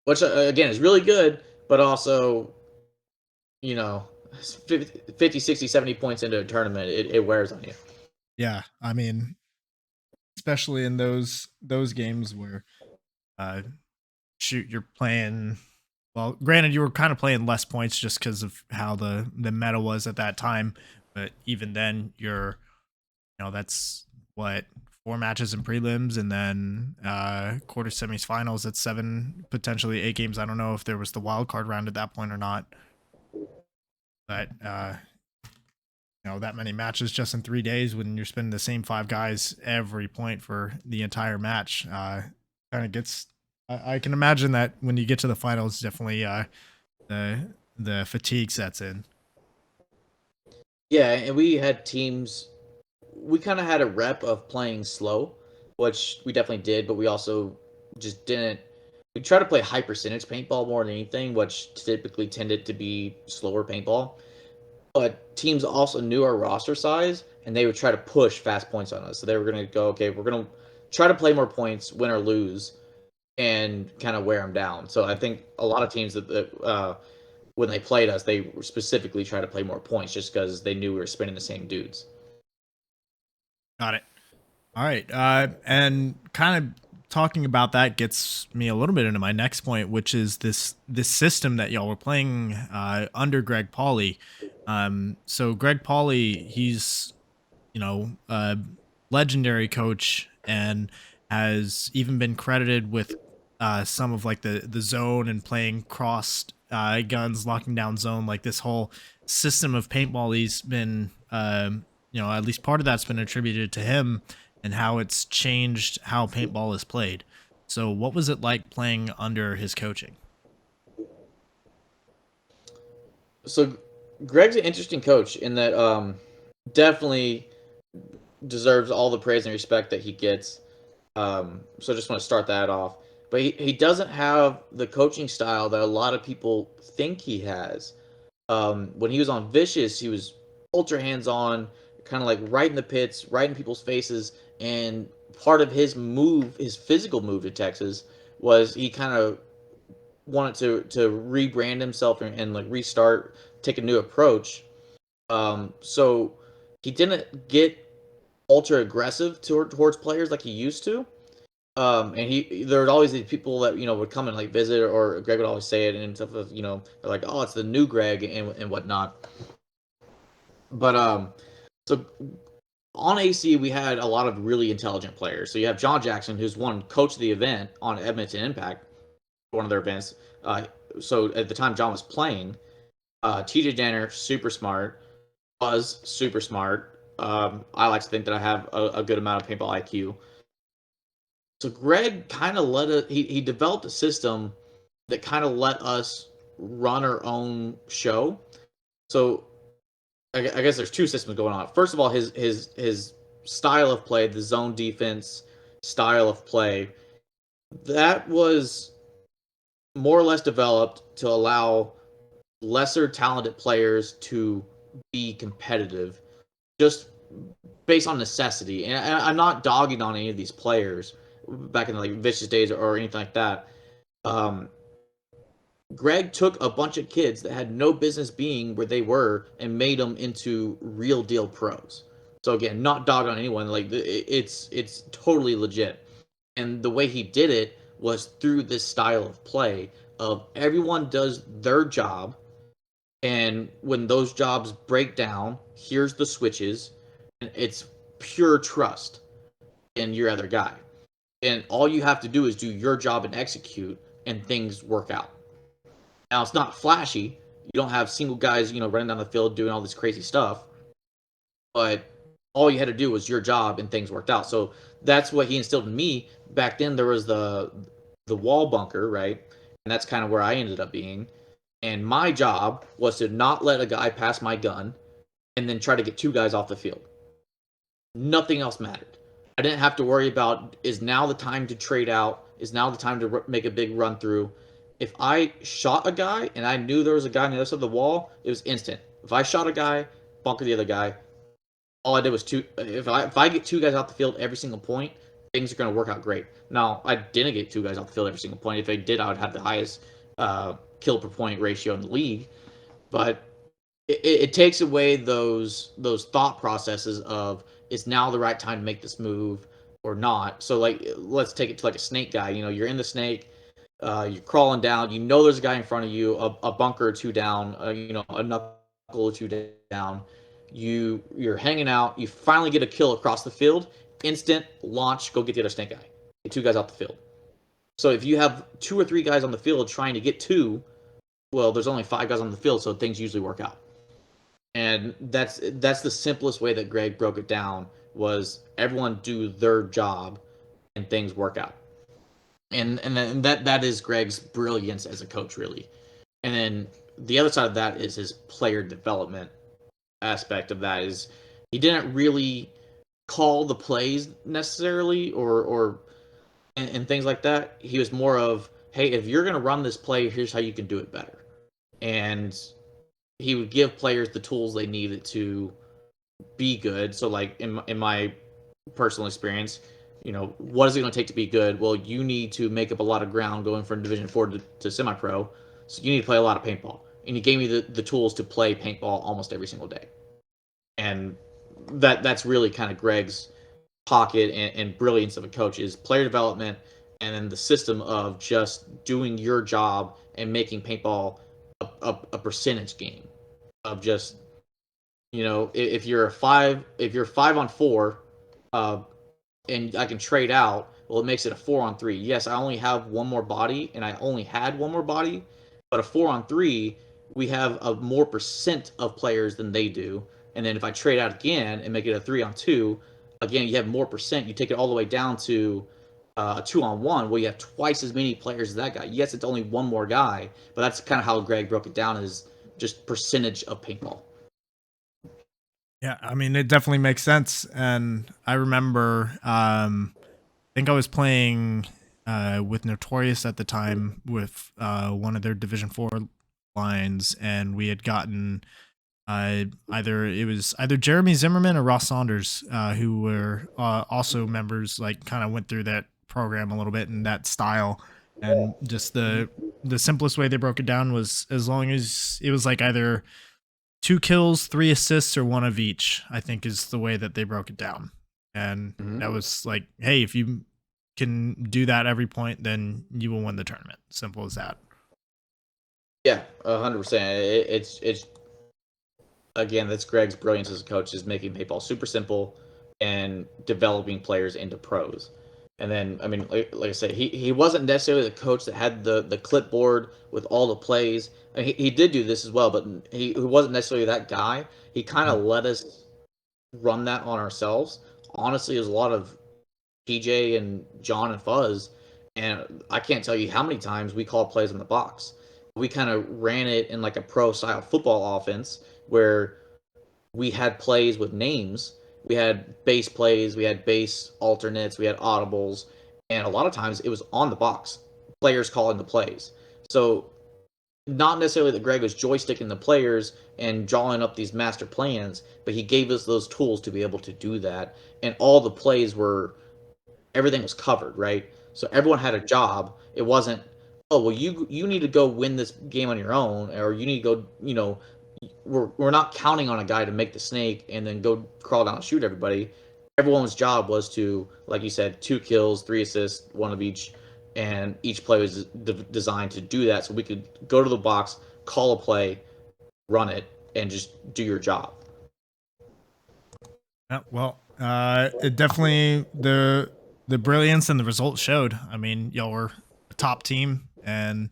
which again is really good, but also, you know, 50, 60, 70 points into a tournament, it wears on you. Yeah, I mean, especially in those games where uh shoot you're playing, well, granted you were kind of playing less points just because of how the meta was at that time, but even then you're, that's what, 4 matches in prelims, and then quarter semis finals. That's 7, potentially 8 games. I don't know if there was the wild card round at that point or not, but that many matches just in 3 days when you're spending the same 5 guys every point for the entire match, kind of gets. I can imagine that when you get to the finals, definitely the fatigue sets in. Yeah, and we had teams. We kind of had a rep of playing slow, which we definitely did, but we also just didn't. We try to play high percentage paintball more than anything, which typically tended to be slower paintball. But teams also knew our roster size, and they would try to push fast points on us. So they were going to go, okay, we're going to try to play more points, win or lose, and kind of wear them down. So I think a lot of teams that when they played us, they specifically tried to play more points just because they knew we were spinning the same dudes. Got it. All right. And kind of talking about that gets me a little bit into my next point, which is this system that y'all were playing under Greg Pauly. So Greg Pauly, he's a legendary coach and has even been credited with some of like the zone and playing crossed guns, locking down zone, like this whole system of paintball. He's been at least part of that's been attributed to him and how it's changed how paintball is played. So what was it like playing under his coaching? So Greg's an interesting coach in that definitely deserves all the praise and respect that he gets. So I just want to start that off. But he doesn't have the coaching style that a lot of people think he has. When he was on Vicious, he was ultra hands on, kind of like right in the pits, right in people's faces. And part of his move, his physical move to Texas, was he kind of wanted to rebrand himself and like restart, take a new approach. So he didn't get ultra aggressive towards players like he used to. And there would always be people that would come and like visit, or Greg would always say it and stuff. They're like, oh, it's the new Greg and whatnot. But so on AC we had a lot of really intelligent players. So you have John Jackson, who's won coach of the event on Edmonton Impact, one of their events. So at the time John was playing, TJ Danner, super smart, was super smart. I like to think that I have a good amount of paintball IQ. So Greg kind of he developed a system that kind of let us run our own show. So I guess there's two systems going on. First of all, his style of play, the zone defense style of play, that was more or less developed to allow lesser talented players to be competitive, just based on necessity. And I'm not dogging on any of these players back in like Vicious days or anything like that. Greg took a bunch of kids that had no business being where they were and made them into real deal pros. So again, not dog on anyone. Like it's totally legit. And the way he did it was through this style of play of everyone does their job, and when those jobs break down, here's the switches, and it's pure trust in your other guy. And all you have to do is do your job and execute, and things work out. Now it's not flashy. You don't have single guys, running down the field doing all this crazy stuff. But all you had to do was your job, and things worked out. So that's what he instilled in me. Back then, there was the wall bunker, right? And that's kind of where I ended up being. And my job was to not let a guy pass my gun and then try to get 2 guys off the field. Nothing else mattered. I didn't have to worry about, is now the time to trade out? Is now the time to make a big run through? If I shot a guy and I knew there was a guy on the other side of the wall, it was instant. If I shot a guy, bunker the other guy, all I did was two. If I get 2 guys off the field every single point, things are going to work out great. Now, I didn't get 2 guys off the field every single point. If I did, I would have the highest kill per point ratio in the league. But it takes away those thought processes of, is now the right time to make this move or not. So like, let's take it to like a snake guy. You're in the snake, you're crawling down. There's a guy in front of you, a bunker or 2 down, a knuckle or 2 down. You're hanging out. You finally get a kill across the field. Instant launch. Go get the other snake guy. Get 2 guys off the field. So if you have 2 or 3 guys on the field trying to get 2, well, there's only 5 guys on the field, so things usually work out. And that's the simplest way that Greg broke it down, was everyone do their job and things work out. And that is Greg's brilliance as a coach, really. And then the other side of that is his player development aspect of that. Is he didn't really call the plays necessarily or and things like that. He was more of, hey, if you're going to run this play, here's how you can do it better. And he would give players the tools they needed to be good. So like in my personal experience, what is it going to take to be good? Well, you need to make up a lot of ground going from Division 4 to semi-pro. So you need to play a lot of paintball. And he gave me the tools to play paintball almost every single day. And that's really kind of Greg's pocket and brilliance of a coach, is player development, and then the system of just doing your job and making paintball a percentage game of just, if you're 5 on 4, and I can trade out, well, it makes it a 4 on 3. Yes, I only have one more body, and I only had one more body, but a 4 on 3, we have a more percent of players than they do. And then if I trade out again and make it a 3 on 2, again, you have more percent. You take it all the way down to a 2 on 1, well, you have twice as many players as that guy. Yes, it's only one more guy, but that's kind of how Greg broke it down, is just percentage of paintball. Yeah, I mean, it definitely makes sense. And I remember, I think I was playing with Notorious at the time with one of their Division 4 lines, and we had gotten either Jeremy Zimmerman or Ross Saunders, who were also members, like kind of went through that program a little bit in that style. And just the simplest way they broke it down was, as long as it was like either 2 kills, 3 assists, or 1 of each, I think is the way that they broke it down. And that was like, hey, if you can do that every point, then you will win the tournament. Simple as that. Yeah, 100%. It's again, that's Greg's brilliance as a coach, is making paintball super simple and developing players into pros. And then, I mean, like I said, he wasn't necessarily the coach that had the clipboard with all the plays. I mean, he did do this as well, but he wasn't necessarily that guy. He kind of let us run that on ourselves. Honestly, there's a lot of PJ and John and Fuzz, and I can't tell you how many times we called plays in the box. We kind of ran it in like a pro-style football offense, where we had plays with names. We had base plays, we had base alternates, we had audibles, and a lot of times it was on the box, players calling the plays. So not necessarily that Greg was joysticking the players and drawing up these master plans, but he gave us those tools to be able to do that. And all the plays were, everything was covered, right? So everyone had a job. It wasn't, oh, well, you need to go win this game on your own, or you need to go, we're not counting on a guy to make the snake and then go crawl down and shoot everybody. Everyone's job was to, like you said, 2 kills, 3 assists, 1 of each, and each play was designed to do that, so we could go to the box, call a play, run it, and just do your job. Yeah, well, it definitely, the brilliance and the results showed. I mean, y'all were a top team, and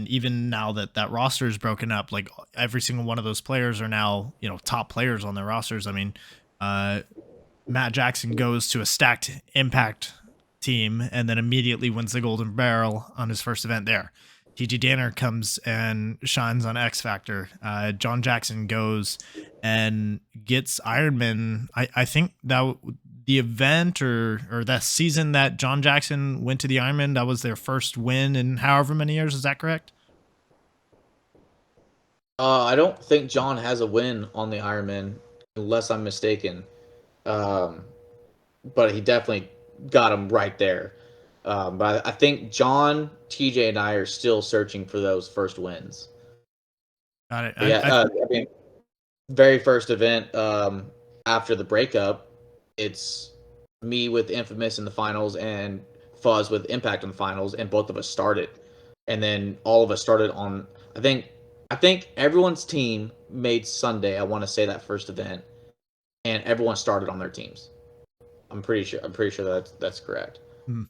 even now that roster is broken up, like every single one of those players are now, top players on their rosters. I mean, Matt Jackson goes to a stacked Impact team and then immediately wins the Golden Barrel on his first event there. TG Danner comes and shines on X Factor. John Jackson goes and gets Ironman. I think that the event or that season that John Jackson went to the Ironman, that was their first win in however many years. Is that correct? I don't think John has a win on the Ironman, unless I'm mistaken. Um, but he definitely got him right there. But I think John, TJ, and I are still searching for those first wins. Got it. But yeah, I mean, very first event after the breakup, it's me with Infamous in the finals and Fuzz with Impact in the finals, and both of us started. And then all of us started on. I think everyone's team made Sunday. I want to say that first event, and everyone started on their teams. I'm pretty sure. That's correct. Hmm.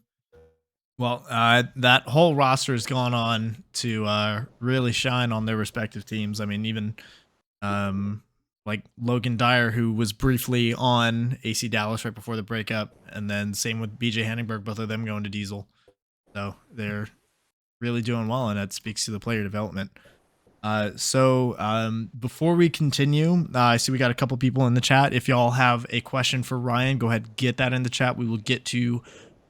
Well, that whole roster has gone on to really shine on their respective teams. I mean, even like Logan Dyer, who was briefly on AC Dallas right before the breakup, and then same with BJ Hanningberg, both of them going to Diesel. So they're really doing well, and that speaks to the player development. So before we continue, I see we got a couple people in the chat. If y'all have a question for Ryan, go ahead, get that in the chat. We will get to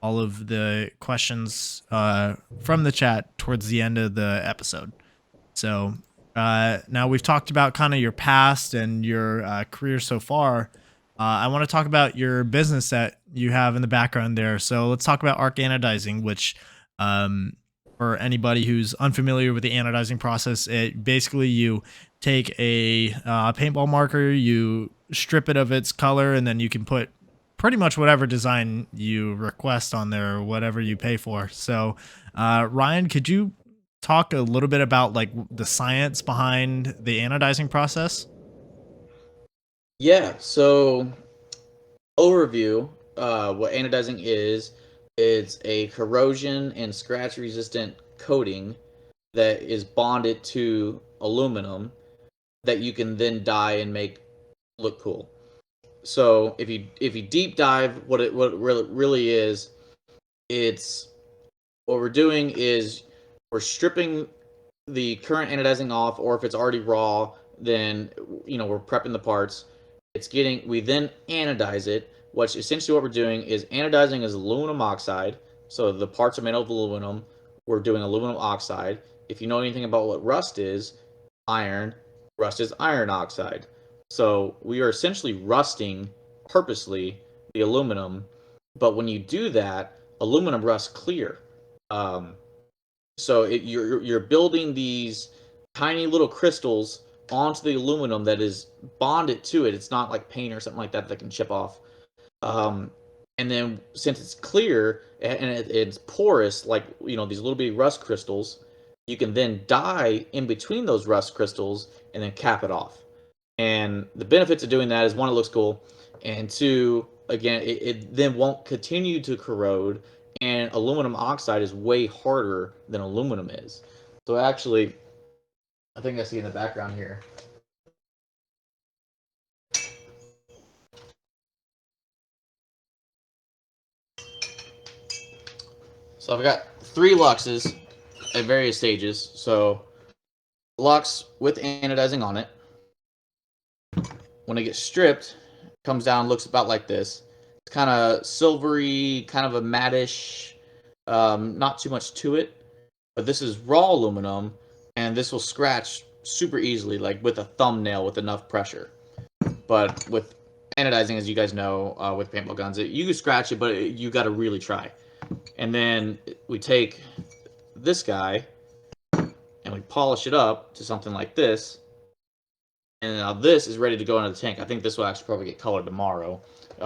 all of the questions from the chat towards the end of the episode. So now we've talked about kind of your past and your career so far. I want to talk about your business that you have in the background there. So let's talk about Arc Anodizing, which for anybody who's unfamiliar with the anodizing process, it basically you take a paintball marker, you strip it of its color, and then you can put pretty much whatever design you request on there or whatever you pay for. So Ryan, could you talk a little bit about like the science behind the anodizing process? Yeah. So overview. What anodizing is? It's a corrosion and scratch resistant coating that is bonded to aluminum that you can then dye and make look cool. So if you deep dive, what it really is, it's what we're doing is we're stripping the current anodizing off, or if it's already raw, then we're prepping the parts. We then anodize it. Which essentially what we're doing is anodizing is aluminum oxide. So the parts are made of aluminum. We're doing aluminum oxide. If you know anything about what rust is, rust is iron oxide. So we are essentially rusting purposely the aluminum. But when you do that, aluminum rusts clear. Um, so you're building these tiny little crystals onto the aluminum that is bonded to it. It's not like paint or something like that can chip off. And then since it's clear and it's porous, like these little bitty rust crystals, you can then dye in between those rust crystals and then cap it off. And the benefits of doing that is, one, it looks cool, and two, again, it then won't continue to corrode. And aluminum oxide is way harder than aluminum is. So actually, I think I see in the background here. So I've got 3 Luxes at various stages. So Lux with anodizing on it. When it gets stripped, it comes down, looks about like this. It's kind of silvery, kind of a mattish, not too much to it. But this is raw aluminum, and this will scratch super easily, like with a thumbnail with enough pressure. But with anodizing, as you guys know, with paintball guns, you can scratch it, but you got to really try. And then we take this guy and we polish it up to something like this. And now this is ready to go into the tank. I think this will actually probably get colored tomorrow.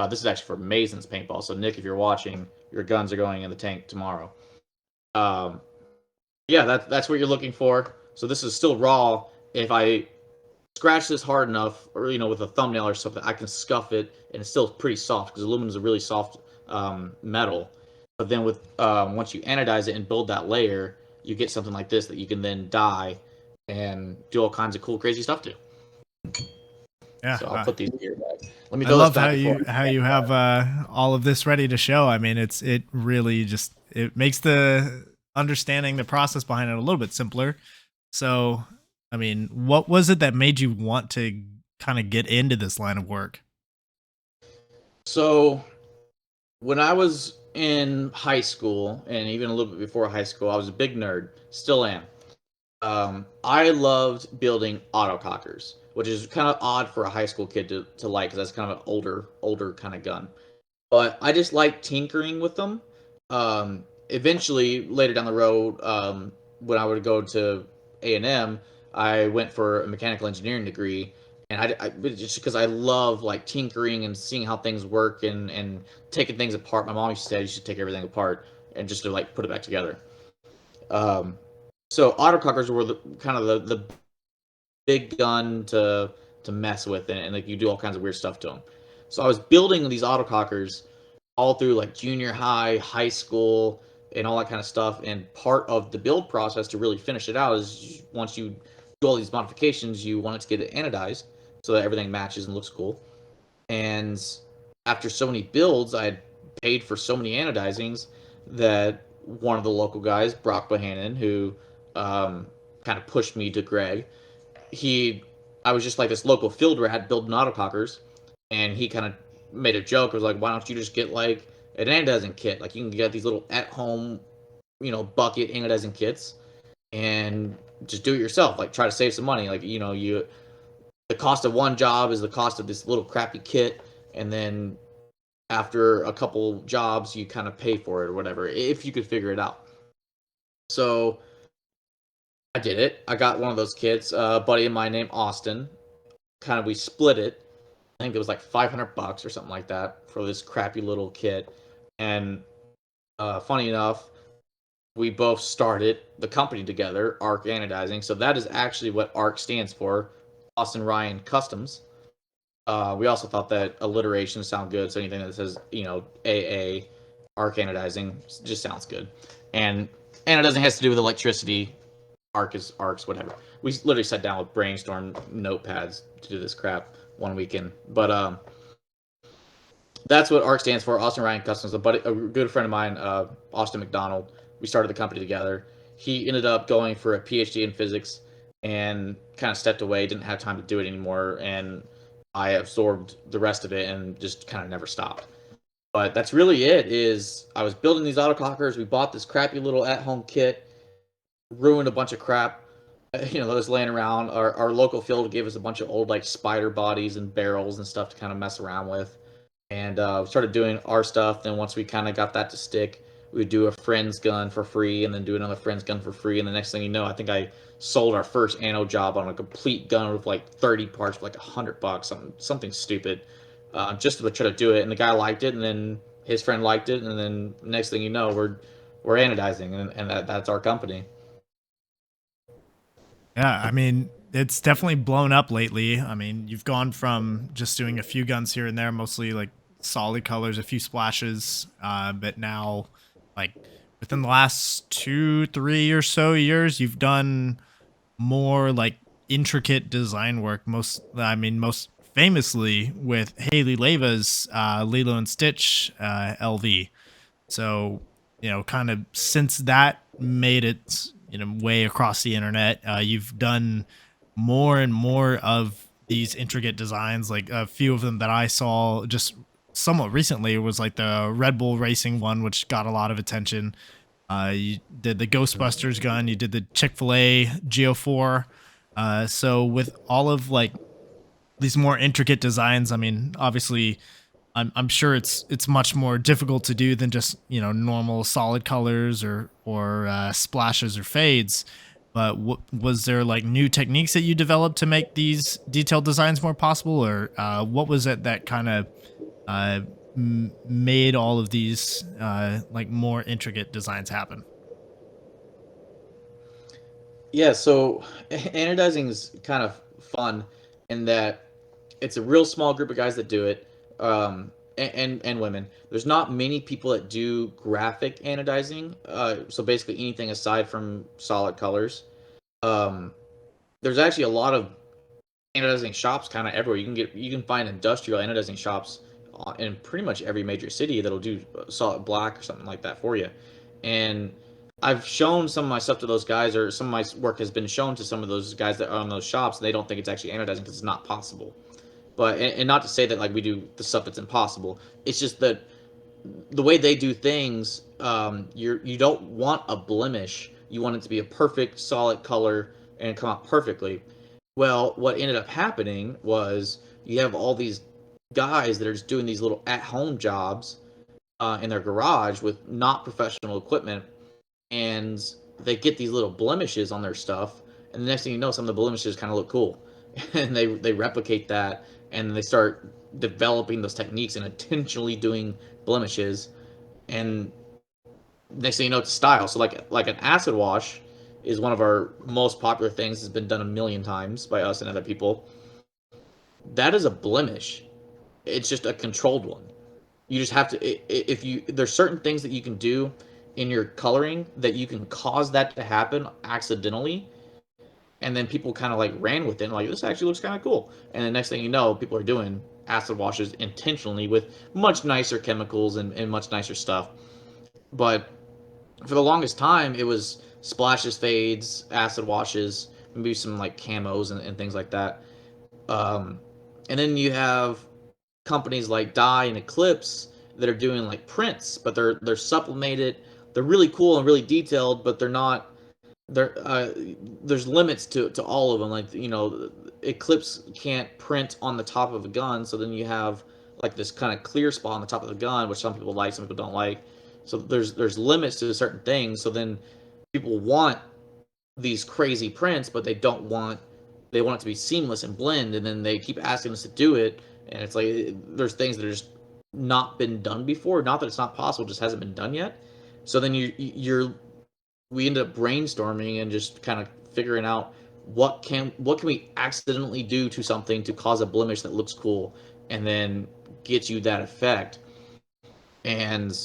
This is actually for Mason's paintball. So Nick, if you're watching, your guns are going in the tank tomorrow. Yeah, that's what you're looking for. So this is still raw. If I scratch this hard enough, or with a thumbnail or something, I can scuff it, and it's still pretty soft, because aluminum is a really soft metal. But then with once you anodize it and build that layer, you get something like this that you can then dye and do all kinds of cool, crazy stuff to. Yeah, so I'll put these here back. Let me. I love how you have all of this ready to show. I mean, it really just it makes the understanding the process behind it a little bit simpler. So, I mean, what was it that made you want to kind of get into this line of work? So when I was in high school, and even a little bit before high school, I was a big nerd. Still am. I loved building autocockers, which is kind of odd for a high school kid to like, because that's kind of an older kind of gun. But I just like tinkering with them. Eventually, later down the road, when I would go to A&M, I went for a mechanical engineering degree, and just because I love like tinkering and seeing how things work and taking things apart. My mom used to say you should take everything apart and just to like put it back together. Um, so autocockers were kind of the big gun to mess with, and like you do all kinds of weird stuff to them. So I was building these autocockers all through like junior high, high school, and all that kind of stuff. And part of the build process to really finish it out is once you do all these modifications, you want it to get it anodized so that everything matches and looks cool. And after so many builds, I had paid for so many anodizings that one of the local guys, Brock Bohannon, who kind of pushed me to Greg, he I was just like this local field rat building autocockers, and he kind of made a joke. It was like, why don't you just get like an anodizing kit? Like you can get these little at home, bucket anodizing kits, and just do it yourself. Like try to save some money. Like you the cost of one job is the cost of this little crappy kit, and then after a couple jobs, you kind of pay for it or whatever if you could figure it out. So I did it. I got one of those kits. A buddy of mine named Austin. Kind of we split it. I think it was like $500 or something like that for this crappy little kit. And funny enough, we both started the company together, ARC Anodizing. So that is actually what ARC stands for, Austin Ryan Customs. We also thought that alliteration sound good, so anything that says AA, ARC Anodizing, just sounds good. And anodizing has to do with electricity. Arcs, whatever. We literally sat down with brainstorm notepads to do this crap one weekend. But that's what ARC stands for, Austin Ryan Customs. A good friend of mine, Austin McDonald, we started the company together. He ended up going for a PhD in physics and kind of stepped away, didn't have time to do it anymore, and I absorbed the rest of it and just kind of never stopped. But that's really it. Is I was building these autocockers. We bought this crappy little at-home kit, ruined a bunch of crap, that was laying around. Our local field gave us a bunch of old like spider bodies and barrels and stuff to kind of mess around with, and we started doing our stuff. Then once we kind of got that to stick, we would do a friend's gun for free, and then do another friend's gun for free. And the next thing you know, I think I sold our first anno job on a complete gun with like 30 parts for like $100, something stupid, just to try to do it. And the guy liked it, and then his friend liked it, and then next thing you know, we're anodizing, and that's our company. Yeah, I mean, it's definitely blown up lately. I mean, you've gone from just doing a few guns here and there, mostly like solid colors, a few splashes, but now, like within the last 2, 3 or so years, you've done more like intricate design work. Most famously with Haley Leva's Lilo and Stitch LV. So, kind of since that made it, way across the internet, you've done more and more of these intricate designs. Like a few of them that I saw just somewhat recently was like the Red Bull Racing one, which got a lot of attention. You did the Ghostbusters gun, you did the Chick-fil-A Geo 4. So with all of like these more intricate designs, I mean, obviously I'm sure it's much more difficult to do than just normal solid colors or splashes or fades. But was there like new techniques that you developed to make these detailed designs more possible, or what was it that kind of made all of these like more intricate designs happen? Yeah, so anodizing is kind of fun in that it's a real small group of guys that do it, and women. There's not many people that do graphic anodizing, so basically anything aside from solid colors. Um, there's actually a lot of anodizing shops kind of everywhere. You can find industrial anodizing shops in pretty much every major city that'll do solid black or something like that for you. And I've shown some of my stuff to those guys, or some of my work has been shown to some of those guys that are on those shops, and they don't think it's actually anodizing because it's not possible. But and not to say that like we do the stuff that's impossible. It's just that the way they do things, you don't want a blemish. You want it to be a perfect, solid color and come out perfectly. Well, what ended up happening was you have all these guys that are just doing these little at-home jobs in their garage with not professional equipment, and they get these little blemishes on their stuff. And the next thing you know, some of the blemishes kind of look cool, and they replicate that, and they start developing those techniques and intentionally doing blemishes, and next thing you know, it's style. So like an acid wash is one of our most popular things. Has been done a million times by us and other people. That is a blemish. It's just a controlled one. You just have to, if you, there's certain things that you can do in your coloring that you can cause that to happen accidentally, and then people kind of like ran with it and like, this actually looks kind of cool, and the next thing you know, people are doing acid washes intentionally with much nicer chemicals and much nicer stuff. But for the longest time, it was splashes, fades, acid washes, maybe some like camos and things like that. Um, and then you have companies like Dye and Eclipse that are doing like prints, but they're sublimated. They're really cool and really detailed, but they're not. There, there's limits to all of them. Like, you know, Eclipse can't print on the top of a gun, so then you have like this kind of clear spot on the top of the gun, which some people like, some people don't like. So there's limits to certain things. So then people want these crazy prints, but they want it to be seamless and blend, and then they keep asking us to do it, and it's like there's things that are just not been done before. Not that it's not possible, just hasn't been done yet. So then we end up brainstorming and just kind of figuring out what can we accidentally do to something to cause a blemish that looks cool, and then get you that effect. And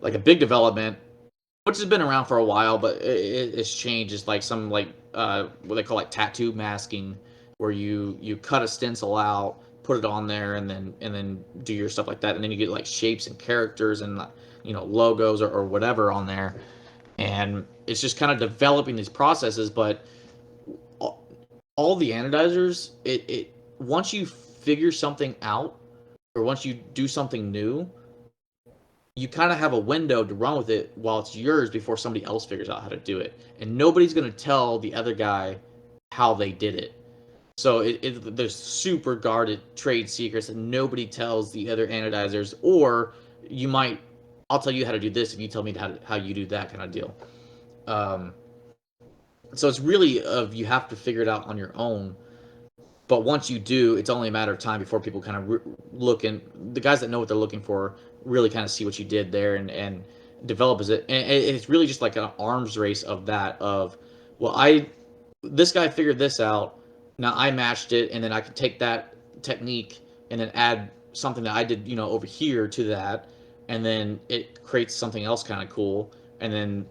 like a big development, which has been around for a while, but it's changed. It's like some like what they call like tattoo masking, where you cut a stencil out, put it on there, and then do your stuff like that, and then you get like shapes and characters and logos or whatever on there, and it's just kind of developing these processes. But all the anodizers, it once you figure something out, or once you do something new, you kind of have a window to run with it while it's yours before somebody else figures out how to do it. And nobody's going to tell the other guy how they did it. So there's super guarded trade secrets that nobody tells the other anodizers. Or I'll tell you how to do this if you tell me how you do that kind of deal. So it's really you have to figure it out on your own. But once you do, it's only a matter of time before people kind of look, and the guys that know what they're looking for really kind of see what you did there and develop as it. And it's really just like an arms race of that. Well, this guy figured this out. Now I matched it, and then I could take that technique and then add something that I did, over here to that, and then it creates something else kind of cool. And then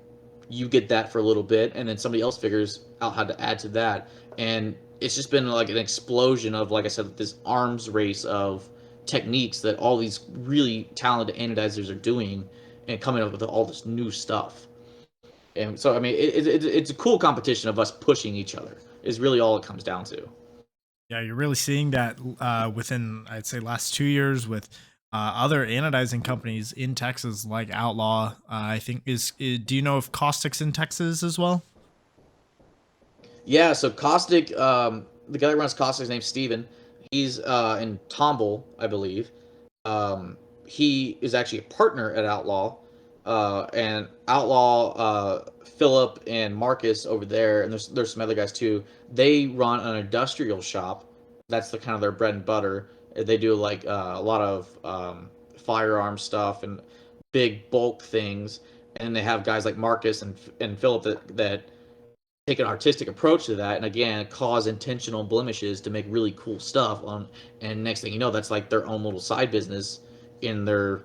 you get that for a little bit, and then somebody else figures out how to add to that, and it's just been like an explosion of, like I said, this arms race of techniques that all these really talented anodizers are doing and coming up with all this new stuff. And so, I mean, it's a cool competition of us pushing each other is really all it comes down to. Yeah, you're really seeing that within, I'd say, last 2 years with other anodizing companies in Texas, like Outlaw. I think do you know if Caustic's in Texas as well? Yeah, so Caustic, the guy that runs Caustic's name's Steven. He's in Tomball, I believe. He is actually a partner at Outlaw, and Outlaw, Philip and Marcus over there, and there's some other guys too. They run an industrial shop. That's the kind of their bread and butter. They do like a lot of firearm stuff and big bulk things, and they have guys like Marcus and Philip that take an artistic approach to that, and again cause intentional blemishes to make really cool stuff on. And next thing you know, that's like their own little side business in their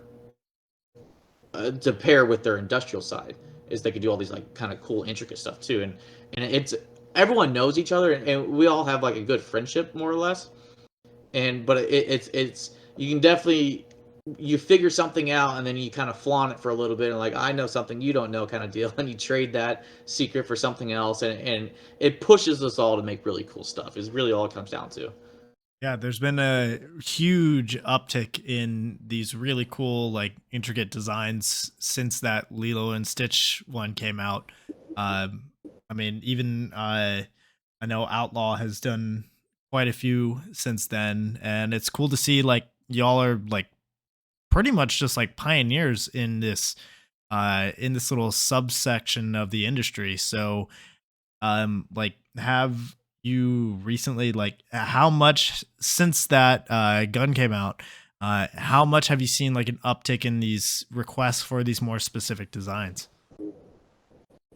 to pair with their industrial side, is they could do all these like kind of cool intricate stuff too. And it's everyone knows each other, and we all have like a good friendship more or less. And but it's you can definitely you figure something out and then you kind of flaunt it for a little bit and like I know something you don't know kind of deal, and you trade that secret for something else, and it pushes us all to make really cool stuff is really all it comes down to. Yeah, there's been a huge uptick in these really cool, like intricate designs since that Lilo and Stitch one came out. I mean, even I know Outlaw has done quite a few since then, and it's cool to see like y'all are like pretty much just like pioneers in this little subsection of the industry. So like have you recently like how much since that gun came out, how much have you seen like an uptick in these requests for these more specific designs?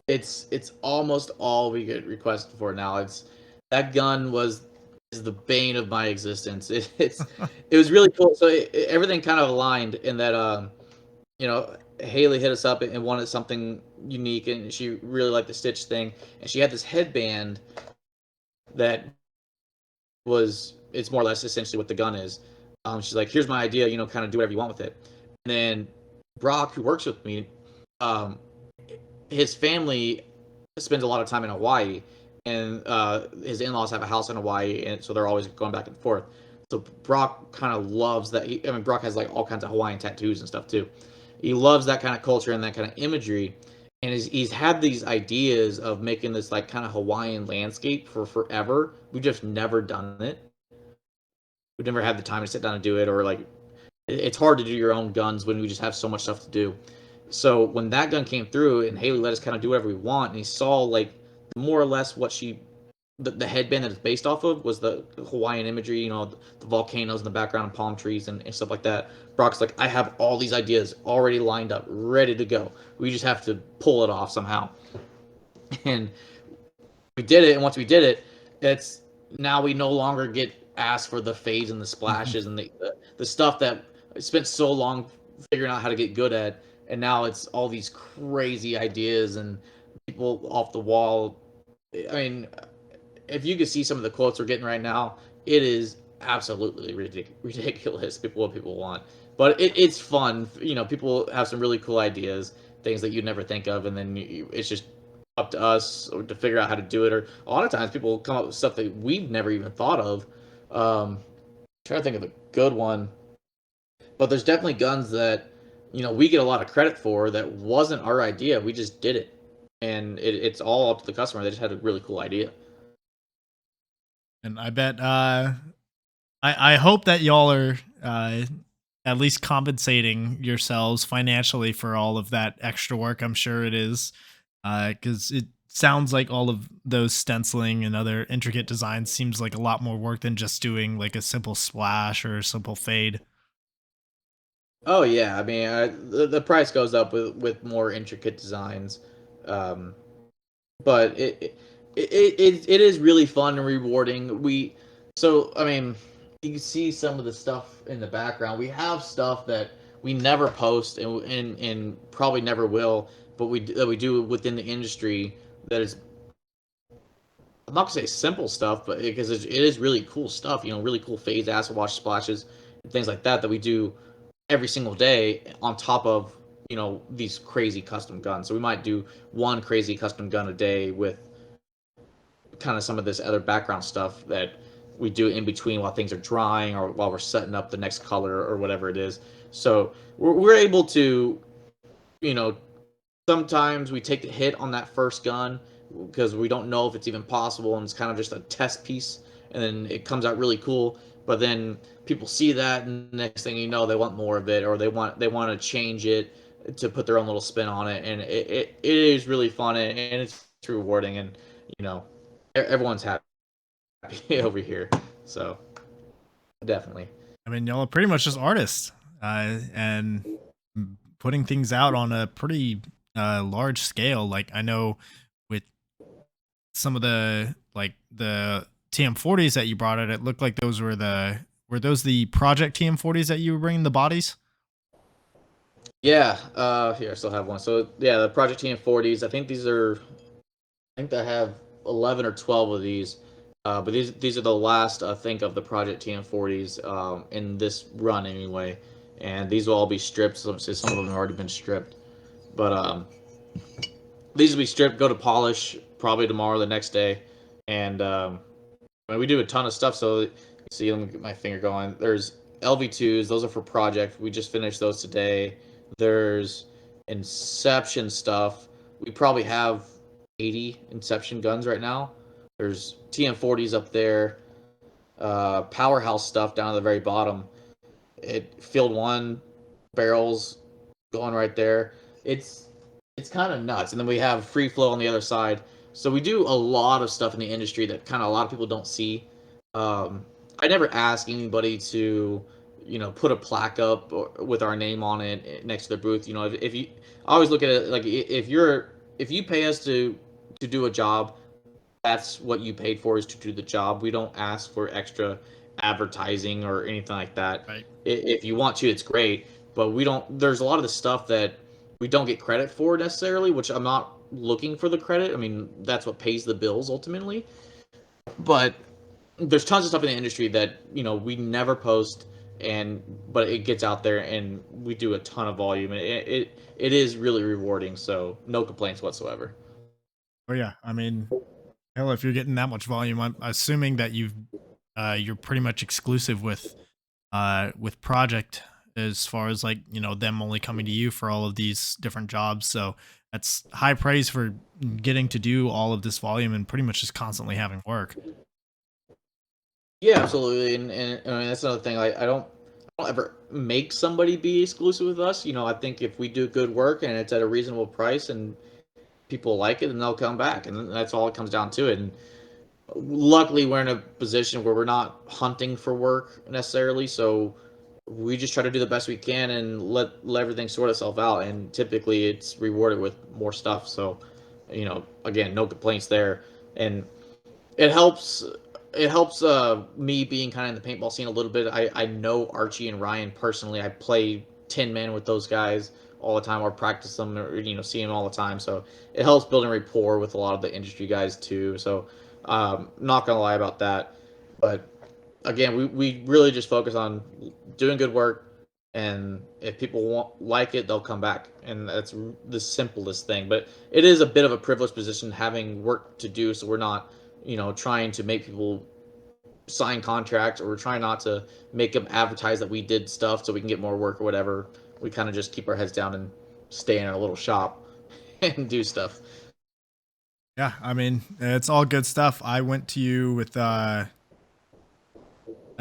It's almost all we get requested for now. It's that gun was is the bane of my existence. It was really cool. So everything kind of aligned in that you know, Haley hit us up and wanted something unique, and she really liked the Stitch thing, and she had this headband that was it's more or less essentially what the gun is. She's like, here's my idea, you know, kind of do whatever you want with it. And then Brock, who works with me, um, his family spends a lot of time in Hawaii, and his in-laws have a house in Hawaii, and so they're always going back and forth. So Brock kind of loves that. I mean, Brock has like all kinds of Hawaiian tattoos and stuff too. He loves that kind of culture and that kind of imagery, and he's had these ideas of making this like kind of Hawaiian landscape for forever. We've just never done it. We've never had the time to sit down and do it, or like it's hard to do your own guns when we just have so much stuff to do. So when that gun came through and Haley let us kind of do whatever we want, and he saw like more or less what the headband that it's based off of was the Hawaiian imagery, you know, the volcanoes in the background and palm trees and stuff like that. Brock's like, I have all these ideas already lined up, ready to go. We just have to pull it off somehow. And we did it, and once we did it, it's now we no longer get asked for the fades and the splashes and the stuff that I spent so long figuring out how to get good at, and now it's all these crazy ideas and people off the wall. I mean, if you could see some of the quotes we're getting right now, it is absolutely ridiculous. What people want, but it's fun. You know, people have some really cool ideas, things that you'd never think of, and then it's just up to us to figure out how to do it. Or a lot of times, people come up with stuff that we've never even thought of. Trying to think of a good one, but there's definitely guns that we get a lot of credit for that wasn't our idea. We just did it, and it's all up to the customer. They just had a really cool idea. And I bet I hope that y'all are at least compensating yourselves financially for all of that extra work. I'm sure it is, because it sounds like all of those stenciling and other intricate designs seems like a lot more work than just doing like a simple splash or a simple fade. Oh yeah, I mean the price goes up with more intricate designs, um, but it is really fun and rewarding. I mean, you can see some of the stuff in the background. We have stuff that we never post and probably never will, but we do within the industry that is, I'm not gonna say simple stuff, but because it is really cool stuff. Really cool fades, acid wash splashes, and things like that we do every single day on top of these crazy custom guns. So we might do one crazy custom gun a day with kind of some of this other background stuff that we do in between while things are drying or while we're setting up the next color or whatever it is. So we're able to, you know, sometimes we take the hit on that first gun because we don't know if it's even possible, and it's kind of just a test piece, and then it comes out really cool. But then people see that, and the next thing you know, they want more of it, or they want to change it to put their own little spin on it, and it is really fun, and it's rewarding, and you know everyone's happy over here. So definitely. I mean, y'all are pretty much just artists, and putting things out on a pretty large scale. Like I know with some of the TM40s that you brought out, it looked like those were those the Project TM40s that you were bringing the bodies? Yeah, here I still have one. So yeah, the Project TM40s. I think I have 11 or 12 of these. But these are the last I think of the Project TM40s in this run anyway. and these will all be stripped. So some of them have already been stripped, but these will be stripped, go to polish probably tomorrow, the next day, and we do a ton of stuff. So see, let me get my finger going. There's LV2s; those are for project. We just finished those today. There's Inception stuff. We probably have 80 Inception guns right now. There's TM40s up there. Powerhouse stuff down at the very bottom. Field 1 barrels going right there. It's kind of nuts. And then we have free flow on the other side. So we do a lot of stuff in the industry that kind of a lot of people don't see. I never ask anybody to, put a plaque up with our name on it next to their booth. If you, I always look at it like if you pay us to do a job, that's what you paid for, is to do the job. We don't ask for extra advertising or anything like that. Right. If you want to, it's great, but we don't. There's a lot of the stuff that we don't get credit for necessarily, which I'm not looking for the credit. I mean, that's what pays the bills ultimately. But there's tons of stuff in the industry that we never post, but it gets out there, and we do a ton of volume. It is really rewarding. So no complaints whatsoever. Oh yeah, I mean, hell, if you're getting that much volume, I'm assuming that you're pretty much exclusive with Project, as far as like them only coming to you for all of these different jobs. So that's high praise for getting to do all of this volume and pretty much just constantly having work. Yeah, absolutely, and I mean that's another thing. I don't ever make somebody be exclusive with us. I think if we do good work and it's at a reasonable price and people like it, then they'll come back, and that's all it comes down to. And luckily, we're in a position where we're not hunting for work necessarily, so we just try to do the best we can and let everything sort itself out. And typically, it's rewarded with more stuff. So, again, no complaints there, and it helps. It helps me being kind of in the paintball scene a little bit. I know Archie and Ryan personally. I play 10 men with those guys all the time, or practice them, or see them all the time. So it helps building rapport with a lot of the industry guys too. So not gonna lie about that. But again, we really just focus on doing good work, and if people like it, they'll come back, and that's the simplest thing. But it is a bit of a privileged position having work to do, so we're not trying to make people sign contracts, or we're trying not to make them advertise that we did stuff so we can get more work or whatever. We kind of just keep our heads down and stay in our little shop and do stuff. Yeah, I mean, it's all good stuff. I went to you with a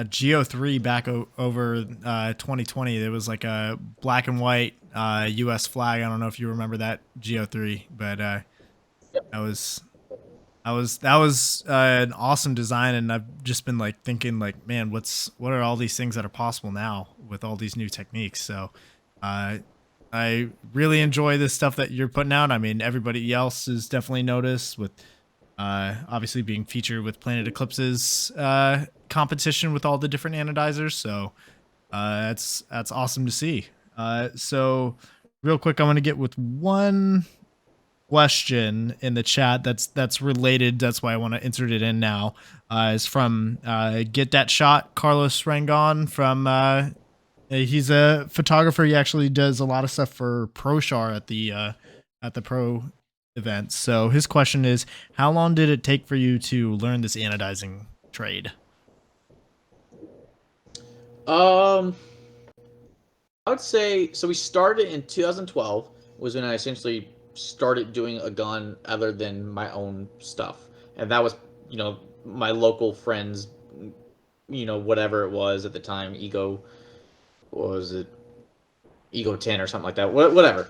Geo 3 back over 2020. It was like a black and white US flag. I don't know if you remember that Geo 3, but that was an awesome design. And I've just been like thinking like, man, what are all these things that are possible now with all these new techniques? So I really enjoy this stuff that you're putting out. I mean, everybody else has definitely noticed with obviously being featured with Planet Eclipse's competition with all the different anodizers. So that's awesome to see. So real quick, I want to get with one question in the chat that's related. That's why I want to insert it in now. Is from Get That Shot, Carlos Rangon from he's a photographer. He actually does a lot of stuff for ProShar at the pro events. So his question is, how long did it take for you to learn this anodizing trade? I would say so. We started in 2012 was when I essentially started doing a gun other than my own stuff, and that was my local friends, whatever it was at the time, what was it, Ego 10 or something like that, whatever.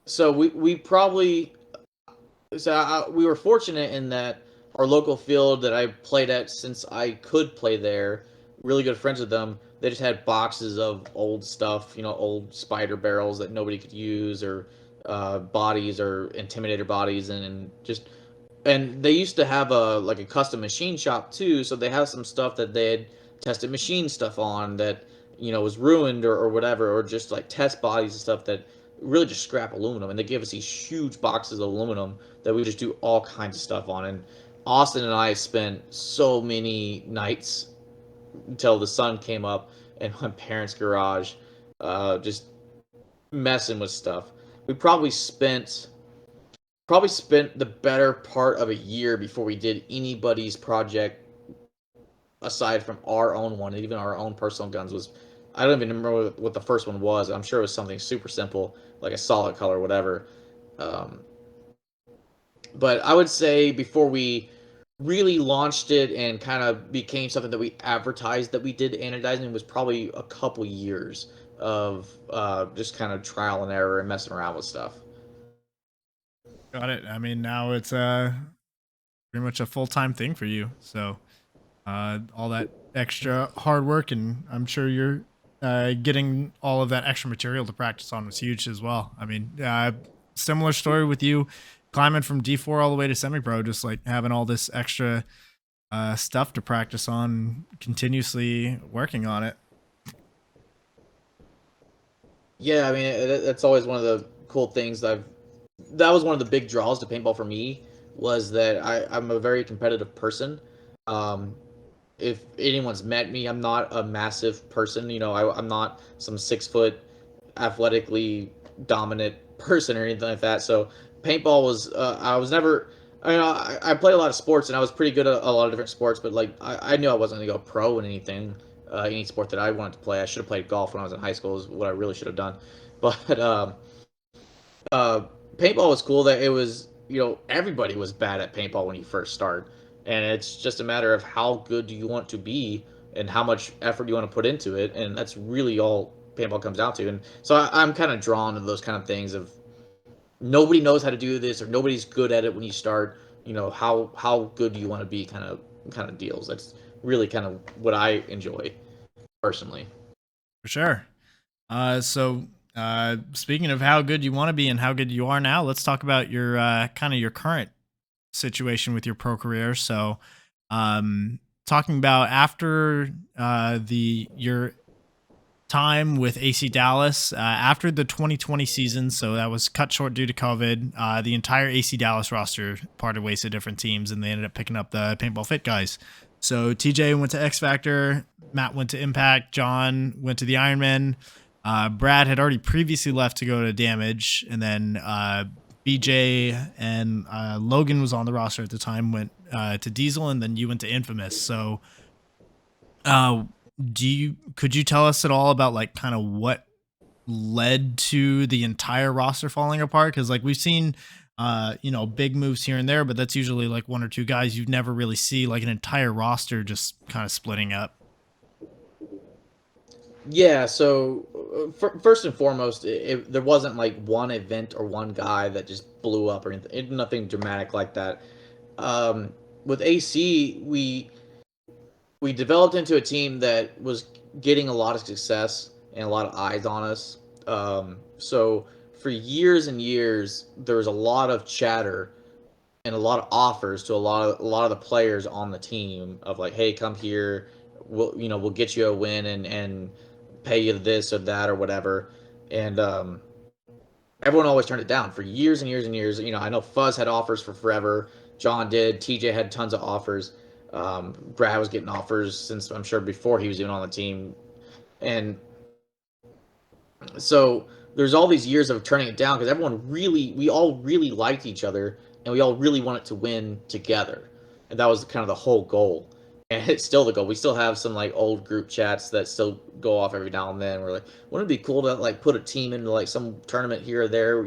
So we probably we were fortunate in that our local field that I played at, since I could play there, really good friends with them. They just had boxes of old stuff, old spider barrels that nobody could use, or bodies, or intimidator bodies, and they used to have a custom machine shop too. So they have some stuff that they had tested machine stuff on that was ruined, or whatever, or just like test bodies and stuff that really just scrap aluminum. And they gave us these huge boxes of aluminum that we just do all kinds of stuff on. And Austin and I spent so many nights until the sun came up in my parents' garage, just messing with stuff. We probably spent the better part of a year before we did anybody's project aside from our own one. Even our own personal guns was, I don't even remember what the first one was. I'm sure it was something super simple, like a solid color, whatever. Um, but I would say before we really launched it and kind of became something that we advertised that we did anodizing was probably a couple years of just kind of trial and error and messing around with stuff. Got it. I mean, now it's pretty much a full-time thing for you. So all that extra hard work, and I'm sure you're getting all of that extra material to practice on was huge as well. I mean, similar story with you climbing from D4 all the way to semi-pro, just like having all this extra stuff to practice on, continuously working on it. Yeah, I mean that's always one of the cool things that was one of the big draws to paintball for me was that I'm a very competitive person. Um, if anyone's met me, I'm not a massive person. I'm not some 6 foot athletically dominant person or anything like that. So paintball was I was never. I played a lot of sports and I was pretty good at a lot of different sports, but like I knew I wasn't going to go pro in anything, any sport that I wanted to play. I should have played golf when I was in high school. Is what I really should have done, but uh, paintball was cool that it was, everybody was bad at paintball when you first start, and it's just a matter of how good do you want to be and how much effort you want to put into it, and that's really all paintball comes down to. And so I'm kind of drawn to those kind of things of nobody knows how to do this or nobody's good at it when you start. How good do you want to be, kind of deals. That's really kind of what I enjoy personally. For sure. Speaking of how good you want to be and how good you are now, let's talk about your kind of your current situation with your pro career. So, talking about after your time with AC Dallas, after the 2020 season, so that was cut short due to COVID. The entire AC Dallas roster parted ways to different teams, and they ended up picking up the Paintball Fit guys. So TJ went to X Factor, Matt went to Impact, John went to the Ironman. Brad had already previously left to go to Damage, and then BJ and Logan was on the roster at the time, went to Diesel, and then you went to Infamous. So, could you tell us at all about like kind of what led to the entire roster falling apart? Because like we've seen, big moves here and there, but that's usually like one or two guys. You'd never really see like an entire roster just kind of splitting up. Yeah, so first and foremost, there wasn't like one event or one guy that just blew up or anything, nothing dramatic like that. With AC, we developed into a team that was getting a lot of success and a lot of eyes on us. So for years and years, there was a lot of chatter and a lot of offers to a lot of the players on the team of like, hey, come here, we'll get you a win and pay you this or that or whatever. And everyone always turned it down for years and years and years. I know Fuzz had offers for forever. John did. TJ had tons of offers. Brad was getting offers since I'm sure before he was even on the team. And so there's all these years of turning it down because we all really liked each other and we all really wanted to win together. And that was kind of the whole goal. And it's still the goal. We still have some like old group chats that still go off every now and then. We're like, wouldn't it be cool to like put a team into like some tournament here or there,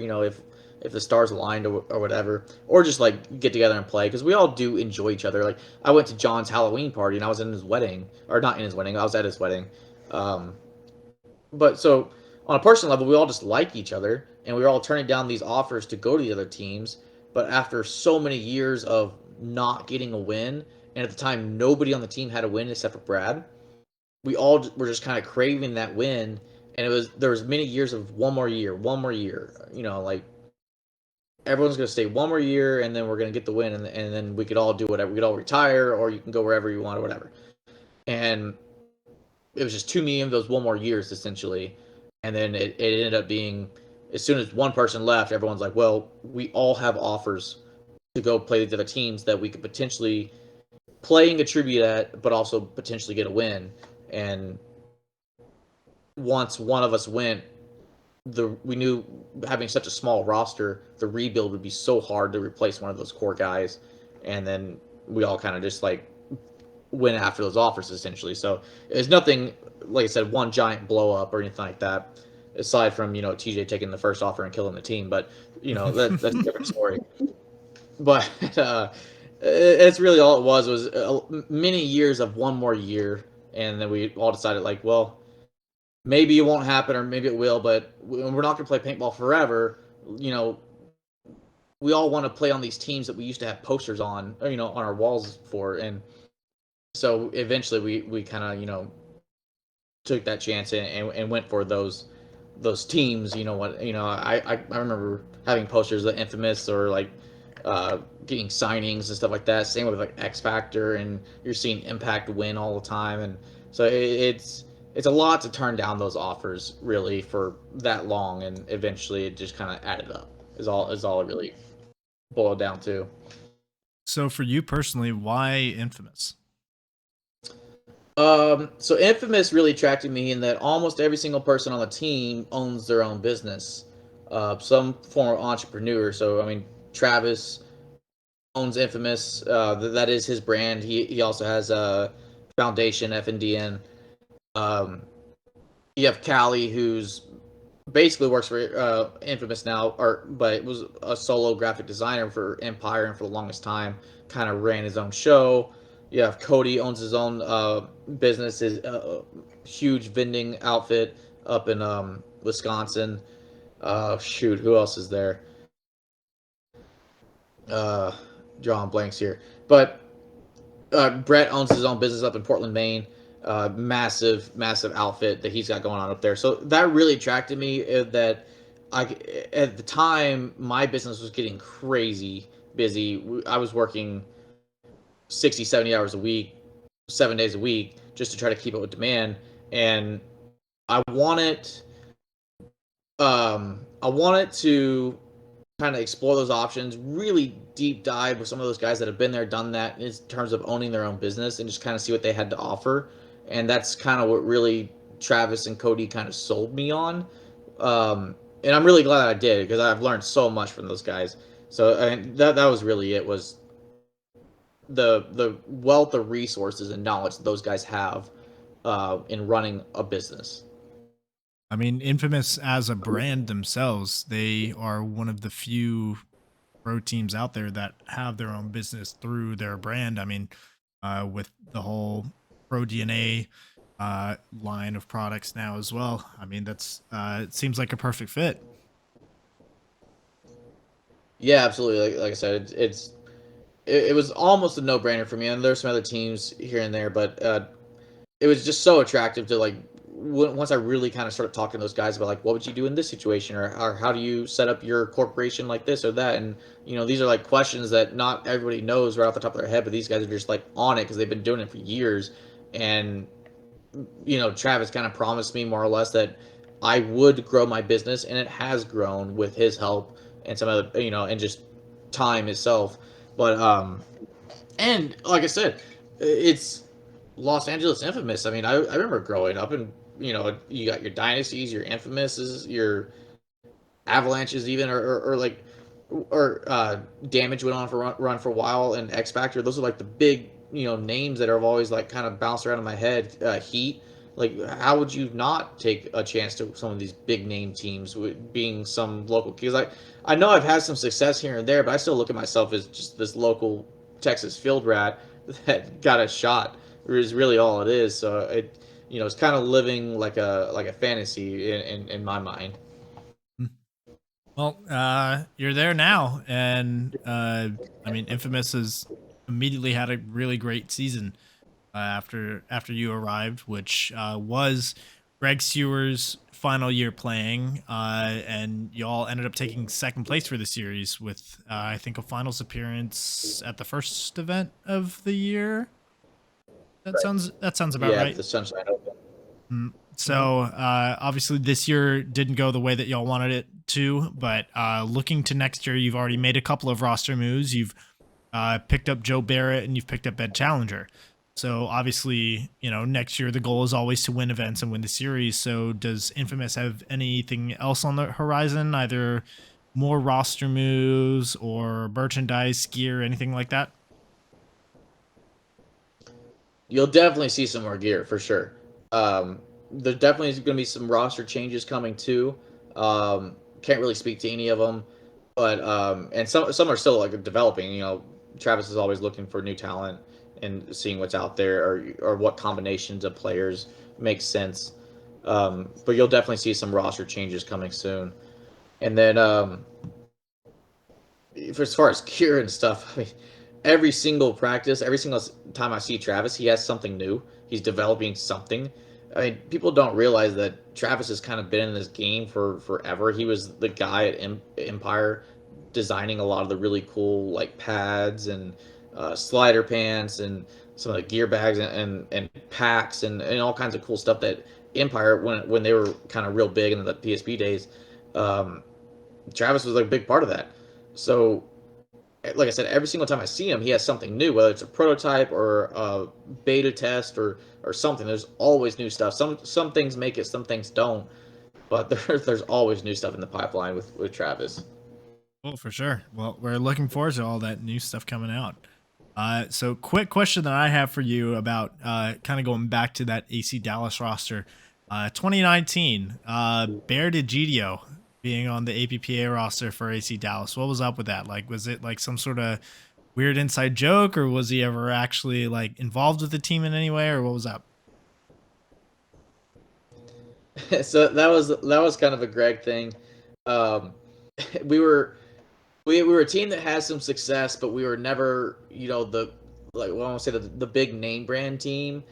if the stars aligned or whatever, or just like get together and play because we all do enjoy each other. Like I went to John's Halloween party and I was in his wedding, or not in his wedding, I was at his wedding. But so on a personal level, we all just like each other, and we were all turning down these offers to go to the other teams. But after so many years of not getting a win, and at the time nobody on the team had a win except for Brad, we all were just kind of craving that win. And there was many years of one more year, one more year. Like everyone's gonna stay one more year, and then we're gonna get the win, and then we could all do whatever. We could all retire, or you can go wherever you want, or whatever. And it was just too many of those one more years essentially. And then it ended up being, as soon as one person left, everyone's like, well, we all have offers to go play the other teams that we could potentially play and contribute at, but also potentially get a win. And once one of us went, we knew having such a small roster, the rebuild would be so hard to replace one of those core guys, and then we all kind of just like went after those offers essentially. So it's nothing, like I said, one giant blow up or anything like that. Aside from TJ taking the first offer and killing the team, but that's a different story. But it's really all it was many years of one more year, and then we all decided like, well, maybe it won't happen or maybe it will, but we're not going to play paintball forever. We all want to play on these teams that we used to have posters on, on our walls for, and so eventually we kind of took that chance and went for those teams. I remember having posters of Infamous or like getting signings and stuff like that. Same with like X Factor, and you're seeing Impact win all the time, and so it's a lot to turn down those offers really for that long, and eventually it just kind of added up. Is all it really boiled down to. So for you personally, why Infamous? So Infamous really attracted me in that almost every single person on the team owns their own business, some form of entrepreneur. So I mean, Travis owns Infamous. That is his brand. He also has a foundation, FNDN. You have Callie, who's basically works for Infamous now, but was a solo graphic designer for Empire and for the longest time. Kind of ran his own show. You have Cody owns his own business, his huge vending outfit up in Wisconsin. Who else is there? Drawing blanks here, but Brett owns his own business up in Portland, Maine. Massive outfit that he's got going on up there. So that really attracted me. That at the time my business was getting crazy busy. I was working 60, 70 hours a week, 7 days a week, just to try to keep up with demand. And I wanted to kind of explore those options, really deep dive with some of those guys that have been there, done that in terms of owning their own business, and just kind of see what they had to offer. And that's kind of what really Travis and Cody kind of sold me on. And I'm really glad I did, because I've learned so much from those guys. So and that was really it, was the wealth of resources and knowledge that those guys have in running a business. I mean, Infamous as a brand themselves, they are one of the few pro teams out there that have their own business through their brand. I mean, with the whole Pro DNA line of products now as well. I mean, that's it seems like a perfect fit. Yeah, absolutely. Like I said, it was almost a no-brainer for me. And there's some other teams here and there, but it was just so attractive to like once I really kind of started talking to those guys about like, what would you do in this situation, or how do you set up your corporation like this or that, and these are like questions that not everybody knows right off the top of their head, but these guys are just like on it because they've been doing it for years. And Travis kind of promised me more or less that I would grow my business, and it has grown with his help and some other and just time itself. But and like I said, it's Los Angeles Infamous. I mean, I remember growing up, and you got your dynasties, your Infamouses, your Avalanches, even, or Damage went on for run for a while, and X Factor. Those are like the big names that have always like kind of bounced around in my head. Heat. Like, how would you not take a chance to some of these big name teams with being some local? Because I know I've had some success here and there, but I still look at myself as just this local Texas field rat that got a shot. Is really all it is. So it's kind of living like a fantasy in my mind. Well, you're there now, and I mean, Infamous has immediately had a really great season after you arrived, which was Greg Sewer's final year playing, and y'all ended up taking second place for the series with I think a finals appearance at the first event of the year. That Right. sounds about Yeah, right. the Sunshine Open. So obviously this year didn't go the way that y'all wanted it to, but looking to next year, you've already made a couple of roster moves. You've picked up Joe Barrett and you've picked up Ed Challenger. So obviously, next year the goal is always to win events and win the series. So does Infamous have anything else on the horizon? Either more roster moves or merchandise, gear, anything like that? You'll definitely see some more gear for sure. There definitely is going to be some roster changes coming too. Can't really speak to any of them, but and some are still like developing. Travis is always looking for new talent and seeing what's out there or what combinations of players make sense. But you'll definitely see some roster changes coming soon. And then as far as gear and stuff, I mean, every single practice, every single time I see Travis, he has something new. He's developing something. I mean, people don't realize that Travis has kind of been in this game for forever. He was the guy at Empire designing a lot of the really cool like pads and slider pants and some of the gear bags and packs and all kinds of cool stuff that Empire when they were kind of real big in the PSP days. Um, Travis was like a big part of that. So, like I said, every single time I see him, he has something new, whether it's a prototype or a beta test or something. There's always new stuff. Some things make it, some things don't. But there's always new stuff in the pipeline with Travis. Well, for sure. Well, we're looking forward to all that new stuff coming out. So quick question that I have for you about kind of going back to that AC Dallas roster. 2019, Bear DeGidio being on the APPA roster for AC Dallas. What was up with that? Like, was it like some sort of weird inside joke, or was he ever actually like involved with the team in any way, or what was up? So that was kind of a Greg thing. Um, we were we were a team that has some success, but we were never, the like well, I want to say the big name brand team.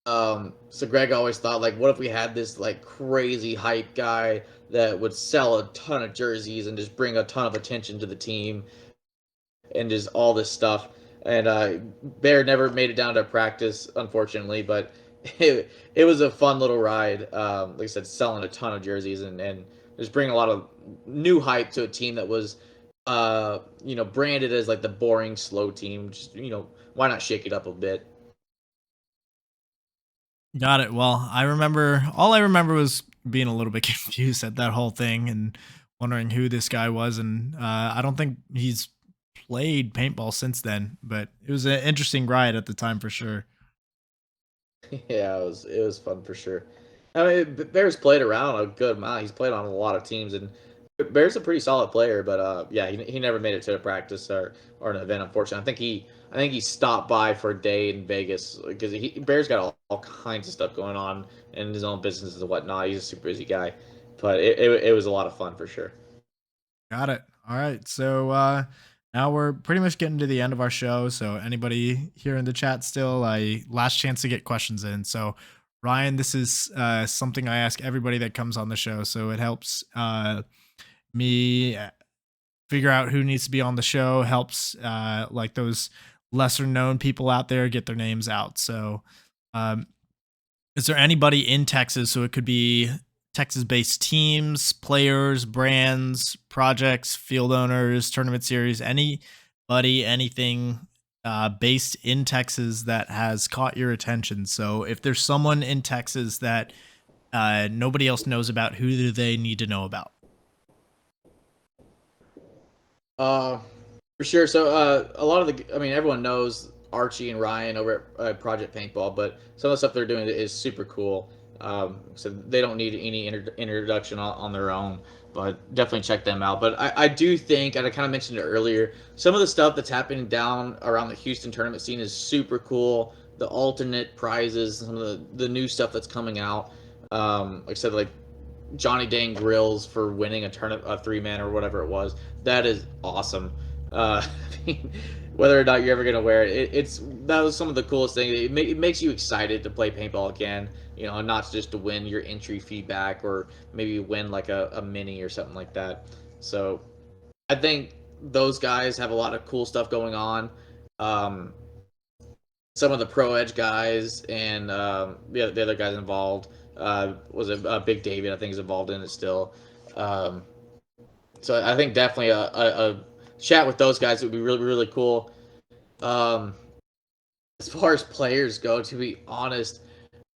So Greg always thought like, what if we had this like crazy hype guy that would sell a ton of jerseys and just bring a ton of attention to the team and just all this stuff. And Bear never made it down to practice, unfortunately, but it was a fun little ride. Like I said, selling a ton of jerseys and just bringing a lot of new hype to a team that was, branded as like the boring, slow team. Just why not shake it up a bit? Got it. Well, all I remember was being a little bit confused at that whole thing and wondering who this guy was. And I don't think he's played paintball since then, but it was an interesting ride at the time for sure. Yeah, it was fun for sure. I mean, Bear's played around a good amount. He's played on a lot of teams, and Bear's a pretty solid player. But yeah, he never made it to a practice or an event. Unfortunately, I think he stopped by for a day in Vegas because Bear's got all kinds of stuff going on in his own business and whatnot. He's a super busy guy, but it was a lot of fun for sure. Got it. All right. So now we're pretty much getting to the end of our show. So anybody here in the chat still, last chance to get questions in. So Ryan, this is something I ask everybody that comes on the show. So it helps me figure out who needs to be on the show, helps like those lesser known people out there get their names out. So um, is there anybody in Texas? So it could be Texas based teams, players, brands, projects, field owners, tournament series, anybody, anything based in Texas that has caught your attention. So if there's someone in Texas that nobody else knows about, who do they need to know about? Uh, for sure. So a lot of I mean, everyone knows Archie and Ryan over at Project Paintball, but some of the stuff they're doing is super cool. So they don't need any introduction on their own, but definitely check them out. But I do think, and I kind of mentioned it earlier, some of the stuff that's happening down around the Houston tournament scene is super cool. The alternate prizes, some of the new stuff that's coming out. Like I said, like Johnny Dang Grills for winning a 3-man or whatever it was. That is awesome. I mean, whether or not you're ever gonna wear it, it's that was some of the coolest thing. It makes you excited to play paintball again. And not just to win your entry feedback or maybe win like a mini or something like that. So I think those guys have a lot of cool stuff going on. Um, some of the Pro Edge guys and the other guys involved. Was it Big David? I think is involved in it still. Um, so I think definitely a chat with those guys would be really really cool. Um, As far as players go, to be honest,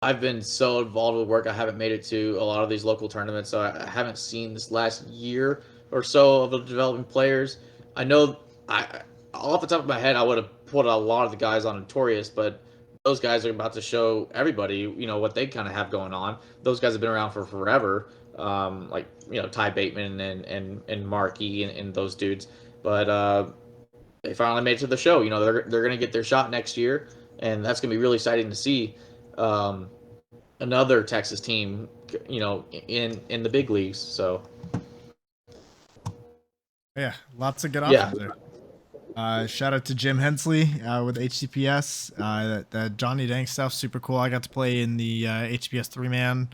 I've been so involved with work. I haven't made it to a lot of these local tournaments, so I haven't seen this last year or so of the developing players. I know I off the top of my head, I would have put a lot of the guys on Notorious, but those guys are about to show everybody, what they kind of have going on. Those guys have been around for forever, like Ty Bateman and Markey and those dudes. But they finally made it to the show. They're gonna get their shot next year, and that's gonna be really exciting to see. Um, Another Texas team, in the big leagues. So Yeah, lots of good yeah, options there. Shout out to Jim Hensley with HCPS. That Johnny Dank stuff, super cool. I got to play in the HCPS 3-man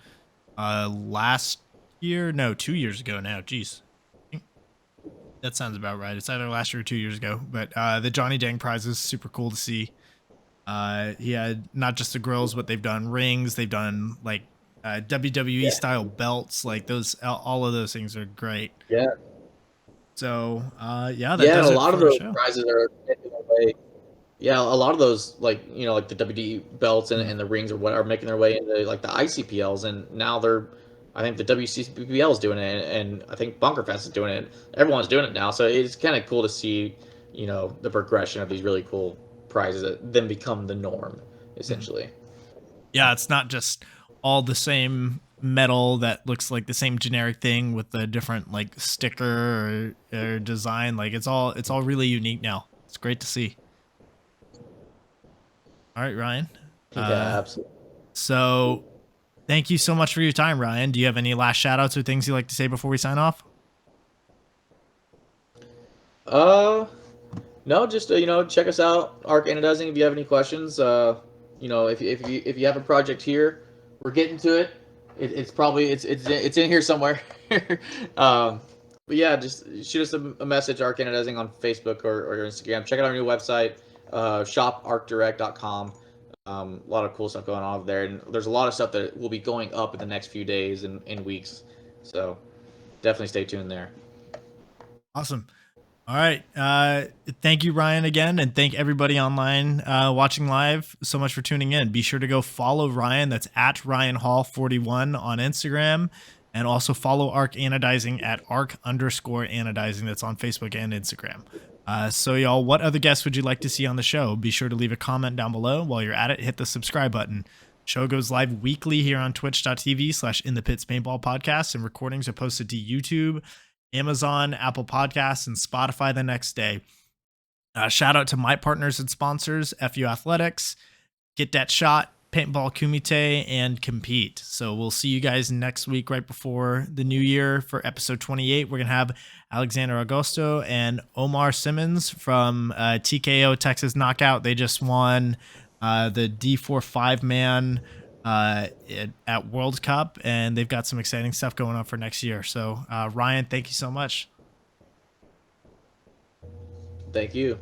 last year. No, 2 years ago now. Jeez. That sounds about right. It's either last year or 2 years ago. But the Johnny Dang prize is super cool to see. He had not just the grills, but they've done rings. They've done like WWE style belts. Like those, all of those things are great. yeah, So yeah, that yeah. And does a it lot of for the those show. prizes are making their way. Yeah, a lot of those, like the WD belts and the rings or what are making their way into like the ICPLs, and now I think the WCPL is doing it, and I think Bunkerfest is doing it. Everyone's doing it now, so it's kind of cool to see, the progression of these really cool prizes that then become the norm, essentially. Yeah, it's not just all the same metal that looks like the same generic thing with a different like sticker or design. Like it's all really unique now. It's great to see. All right, Ryan. Yeah, absolutely. So thank you so much for your time, Ryan. Do you have any last shout outs or things you'd like to say before we sign off? Uh, no, just check us out, Arc Anodizing. If you have any questions, if you have a project here, we're getting to it. It's probably it's in here somewhere. um, but yeah, just shoot us a message, Arc Anodizing, on Facebook or Instagram. Check out our new website, shoparcdirect.com. A lot of cool stuff going on over there, and there's a lot of stuff that will be going up in the next few days and weeks. So definitely stay tuned there. Awesome. All right. Thank you, Ryan, again. And thank everybody online watching live so much for tuning in. Be sure to go follow Ryan. That's at RyanHall41 on Instagram. And also follow Arc Anodizing at arc_anodizing. That's on Facebook and Instagram. So, y'all, what other guests would you like to see on the show? Be sure to leave a comment down below. While you're at it, hit the subscribe button. Show goes live weekly here on twitch.tv/inthepitspaintballpodcast, and recordings are posted to YouTube, Amazon, Apple Podcasts, and Spotify the next day. Shout out to my partners and sponsors, FU Athletics, Get That Shot, Paintball Kumite, and Compete. So we'll see you guys next week right before the new year for episode 28. We're going to have Alexander Augusto and Omar Simmons from TKO Texas Knockout. They just won the D4 5-man at World Cup, and they've got some exciting stuff going on for next year. So Ryan, thank you so much. Thank you.